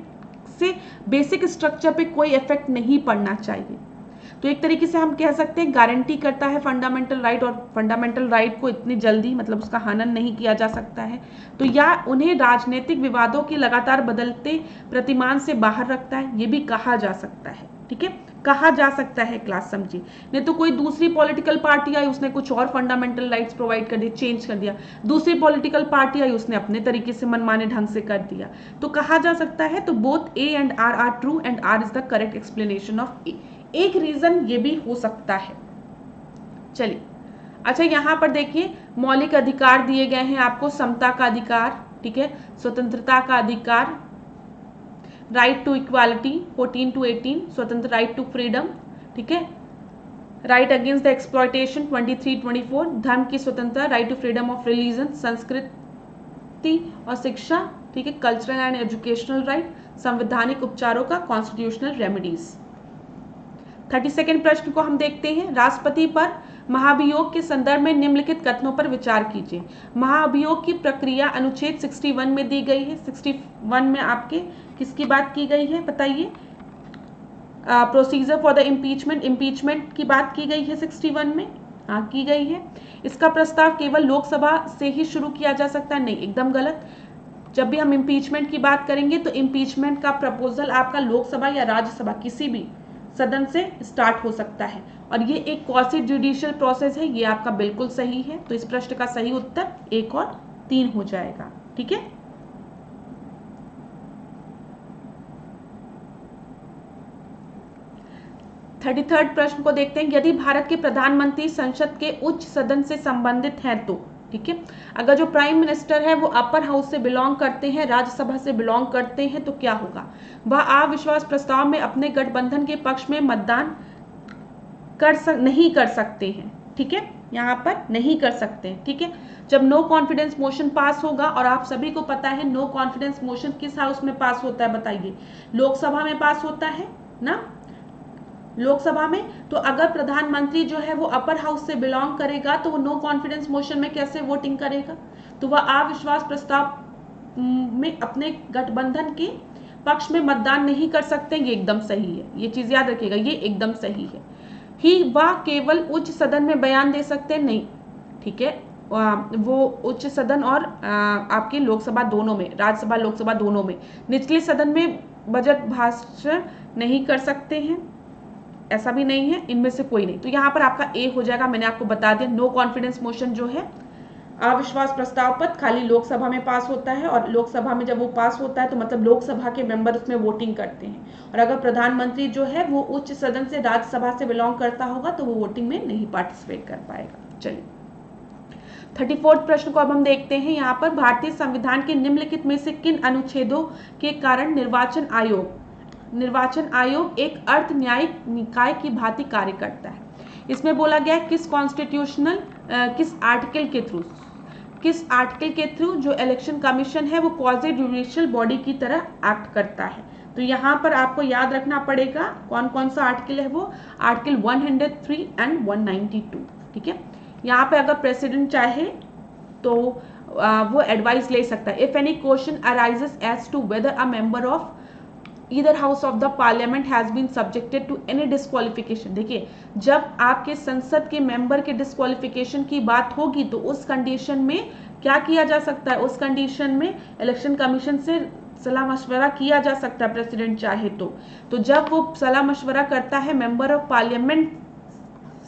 से बेसिक स्ट्रक्चर पे कोई इफेक्ट नहीं पड़ना चाहिए। तो एक तरीके से हम कह सकते हैं गारंटी करता है फंडामेंटल राइट, और फंडामेंटल राइट को इतनी जल्दी मतलब उसका हनन नहीं किया जा सकता है। तो या उन्हें राजनीतिक विवादों के लगातार बदलते प्रतिमान से बाहर रखता है, ये भी कहा जा सकता है। ठीक है, कहा जा सकता है, क्लास समझी। नहीं तो कोई दूसरी पॉलिटिकल पार्टी आई, उसने कुछ और फंडामेंटल राइट्स प्रोवाइड कर दिए, चेंज कर दिया। दूसरी पॉलिटिकल पार्टी आई, उसने अपने तरीके से मनमाने ढंग से कर दिया। तो कहा जा सकता है। तो both A and R true and R is the correct explanation of A. एक रीजन ये भी हो सकता है। चलिए, अच्छा यहाँ पर देखिए मौलिक अधिकार दिए गए हैं आपको, समता का अधिकार, ठीक है, स्वतंत्रता का अधिकार, राइट टू इक्वालिटी 14 to 18, स्वतंत्र राइट टू फ्रीडम, ठीक है, राइट अगेंस्ट द एक्सप्लॉयटेशन 23-24, धर्म की स्वतंत्रता, right to freedom of religion, संस्कृति और शिक्षा, ठीक है, कल्चरल एंड एजुकेशनल राइट, संवैधानिक उपचारों का, कॉन्स्टिट्यूशनल रेमेडीज। 32वें प्रश्न को हम देखते हैं। राष्ट्रपति पर महाभियोग के संदर्भ में निम्नलिखित कथनों पर विचार कीजिए। महाभियोग की प्रक्रिया अनुच्छेद 61 में दी गई है। 61 में आपके किसकी बात की गई है बताइए? प्रोसीजर फॉर द इम्पीचमेंट की बात की गई है 61 में। हाँ, की गई है। इसका प्रस्ताव केवल लोकसभा से ही शुरू किया जा सकता है, नहीं, एकदम गलत। जब भी हम इम्पीचमेंट की बात करेंगे तो इम्पीचमेंट का प्रपोजल आपका लोकसभा या राज्यसभा किसी भी सदन से स्टार्ट हो सकता है, और ये एक क्वासी जुडिशियल प्रोसेस है। ये आपका बिल्कुल सही है। तो इस प्रश्न का सही उत्तर 1 और 3 हो जाएगा। ठीक है, थर्ड प्रश्न को देखते हैं। यदि भारत के प्रधानमंत्री संसद के उच्च सदन से संबंधित हैं तो, ठीक है, अगर जो प्राइम मिनिस्टर है वो अपर हाउस से बिलोंग करते हैं, राज्यसभा से बिलोंग करते हैं, तो क्या होगा? वह अविश्वास प्रस्ताव में अपने गठबंधन के पक्ष में मतदान नहीं कर सकते हैं। ठीक है, यहाँ पर नहीं कर सकते हैं। ठीक है, जब नो कॉन्फिडेंस मोशन पास होगा, और आप सभी को पता है नो कॉन्फिडेंस मोशन किस हाउस में पास होता है बताइए? लोकसभा में पास होता है ना, लोकसभा में। तो अगर प्रधानमंत्री जो है वो अपर हाउस से बिलोंग करेगा तो वो नो कॉन्फिडेंस मोशन में कैसे वोटिंग करेगा? तो वह अविश्वास प्रस्ताव में अपने गठबंधन के पक्ष में मतदान नहीं कर सकते। ये एकदम सही है, ये चीज याद रखिएगा, ये एकदम सही है। ही वह केवल उच्च सदन में बयान दे सकते नहीं, ठीक है, वो उच्च सदन और आपके लोकसभा दोनों में, राज्यसभा लोकसभा दोनों में, निचले सदन में बजट भाषण नहीं कर सकते हैं, ऐसा भी नहीं है, इनमें से कोई नहीं। तो यहाँ पर आपका ए हो जाएगा। मैंने आपको बता दिया नो कॉन्फिडेंस मोशन जो है अविश्वास प्रस्ताव पर खाली लोकसभा में पास होता है, और लोकसभा में जब वो पास होता है तो मतलब लोकसभा के मेंबर उसमें वोटिंग करते हैं, और अगर प्रधानमंत्री जो है वो उच्च सदन से राज्यसभा से बिलोंग करता होगा तो वो वोटिंग में नहीं पार्टिसिपेट कर पाएगा। चलिए 34 प्रश्न को अब हम देखते हैं। यहाँ पर भारतीय संविधान के निम्नलिखित में से किन अनुच्छेदों के कारण निर्वाचन आयोग एक अर्ध न्यायिक निकाय की भांति कार्य करता है? इसमें बोला गया है किस कॉन्स्टिट्यूशनल किस आर्टिकल के थ्रू जो इलेक्शन कमीशन है वो क्वासी जुडिशियल बॉडी की तरह एक्ट करता है। तो यहाँ पर आपको याद रखना पड़ेगा कौन कौन सा आर्टिकल है वो, आर्टिकल 103 एंड 192। ठीक है, यहाँ पे अगर प्रेसिडेंट चाहे तो वो एडवाइस ले सकता है। If any question arises as to whether a member of either house of the parliament has been subjected to any disqualification। देखिए, जब आपके संसद के मेंबर के डिस्क्वालिफिकेशन की बात होगी तो उस कंडीशन में क्या किया जा सकता है? उस कंडीशन में इलेक्शन कमीशन से सलाह मशवरा किया जा सकता है, प्रेसिडेंट चाहे तो जब वो सलाह मशवरा करता है मेंबर ऑफ पार्लियामेंट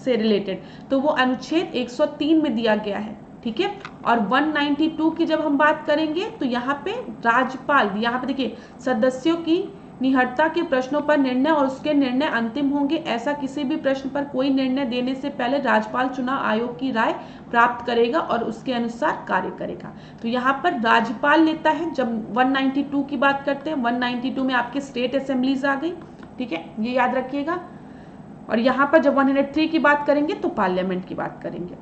से रिलेटेड तो वो अनुच्छेद 103 में दिया गया है। ठीक है, और 192 की जब हम बात करेंगे तो यहाँ पे राज्यपाल, यहाँ पे देखिए सदस्यों की निहत्ता के प्रश्नों पर निर्णय और उसके निर्णय अंतिम होंगे। ऐसा किसी भी प्रश्न पर कोई निर्णय देने से पहले राज्यपाल चुनाव आयोग की राय प्राप्त करेगा और उसके अनुसार कार्य करेगा। तो यहाँ पर राज्यपाल लेता है। जब 192 की बात करते हैं, 192 में आपके स्टेट असेंबलीज आ गई। ठीक है, ये याद रखिएगा। और यहाँ पर जब 103 की बात करेंगे तो पार्लियामेंट की बात करेंगे।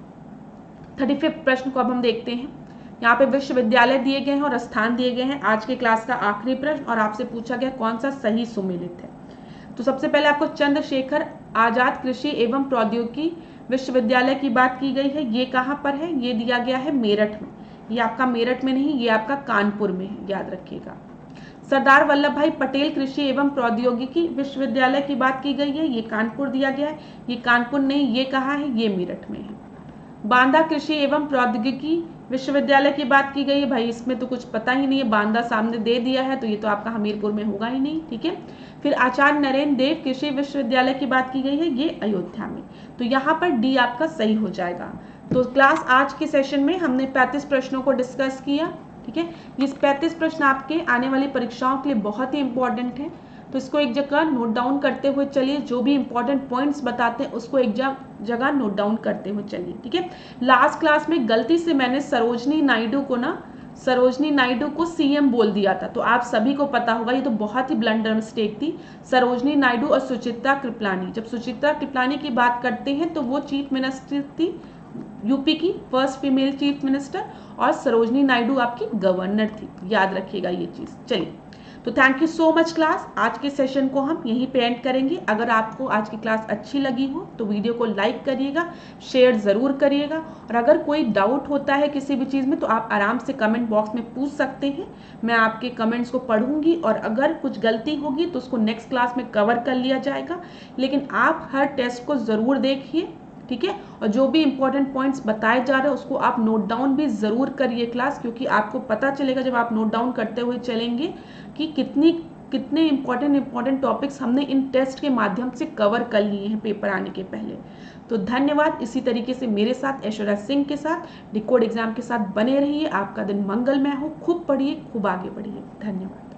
35 प्रश्न को अब हम देखते हैं। यहाँ पे विश्वविद्यालय दिए गए हैं और स्थान दिए गए हैं। आज के क्लास का आखिरी प्रश्न, और आपसे पूछा गया कौन सा सही सुमेलित है। तो सबसे पहले आपको चंद्रशेखर आजाद कृषि एवं प्रौद्योगिकी विश्वविद्यालय की बात की गई है। ये कहाँ पर है? ये दिया गया है मेरठ में। ये आपका मेरठ में नहीं, ये आपका कानपुर में है, याद रखिएगा। सरदार वल्लभ भाई पटेल कृषि एवं प्रौद्योगिकी विश्वविद्यालय की बात की गई है, ये कानपुर दिया गया है। ये कानपुर नहीं, ये कहाँ है, ये मेरठ में है। बांदा कृषि एवं प्रौद्योगिकी विश्वविद्यालय की बात की गई है, भाई इसमें तो कुछ पता ही नहीं है, बांदा सामने दे दिया है तो ये तो आपका हमीरपुर में होगा ही नहीं, ठीक है। फिर आचार्य नरेंद्र देव कृषि विश्वविद्यालय की बात की गई है, ये अयोध्या में, तो यहाँ पर डी आपका सही हो जाएगा। तो क्लास आज के सेशन में हमने 35 प्रश्नों को डिस्कस किया, ठीक है। ये 35 प्रश्न आपके आने वाली परीक्षाओं के लिए बहुत ही इंपॉर्टेंट है, तो इसको एक जगह नोट डाउन करते हुए चलिए, जो भी इंपॉर्टेंट पॉइंट्स बताते हैं उसको एक जगह नोट डाउन करते हुए चलिए, ठीक है। लास्ट क्लास में गलती से मैंने सरोजनी नायडू को सीएम बोल दिया था, तो आप सभी को पता होगा, ये तो बहुत ही ब्लंडर मिस्टेक थी। सरोजनी नायडू और सुचित्रा कृपलानी, जब सुचित्रा कृपलानी की बात करते हैं तो वो चीफ मिनिस्टर थी यूपी की, फर्स्ट फीमेल चीफ मिनिस्टर, और सरोजनी नायडू आपकी गवर्नर थी, याद रखिएगा ये चीज़। चलिए, तो thank you so much class, आज के सेशन को हम यहीं पे एंड करेंगे। अगर आपको आज की क्लास अच्छी लगी हो तो वीडियो को लाइक करिएगा, शेयर ज़रूर करिएगा, और अगर कोई डाउट होता है किसी भी चीज़ में तो आप आराम से कमेंट बॉक्स में पूछ सकते हैं, मैं आपके कमेंट्स को पढ़ूंगी, और अगर कुछ गलती होगी तो उसको नेक्स्ट क्लास में कवर कर लिया जाएगा। लेकिन आप हर टेस्ट को ज़रूर देखिए, ठीक है, और जो भी इंपॉर्टेंट पॉइंट्स बताए जा रहे हैं उसको आप नोट डाउन भी ज़रूर करिए क्लास, क्योंकि आपको पता चलेगा जब आप नोट डाउन करते हुए चलेंगे कि कितने इंपॉर्टेंट टॉपिक्स हमने इन टेस्ट के माध्यम से कवर कर लिए हैं पेपर आने के पहले। तो धन्यवाद, इसी तरीके से मेरे साथ ऐश्वर्या सिंह के साथ डिकोड एग्जाम के साथ बने रहिए। आपका दिन मंगलमय हो, खूब पढ़िए, खूब आगे बढ़िए। धन्यवाद।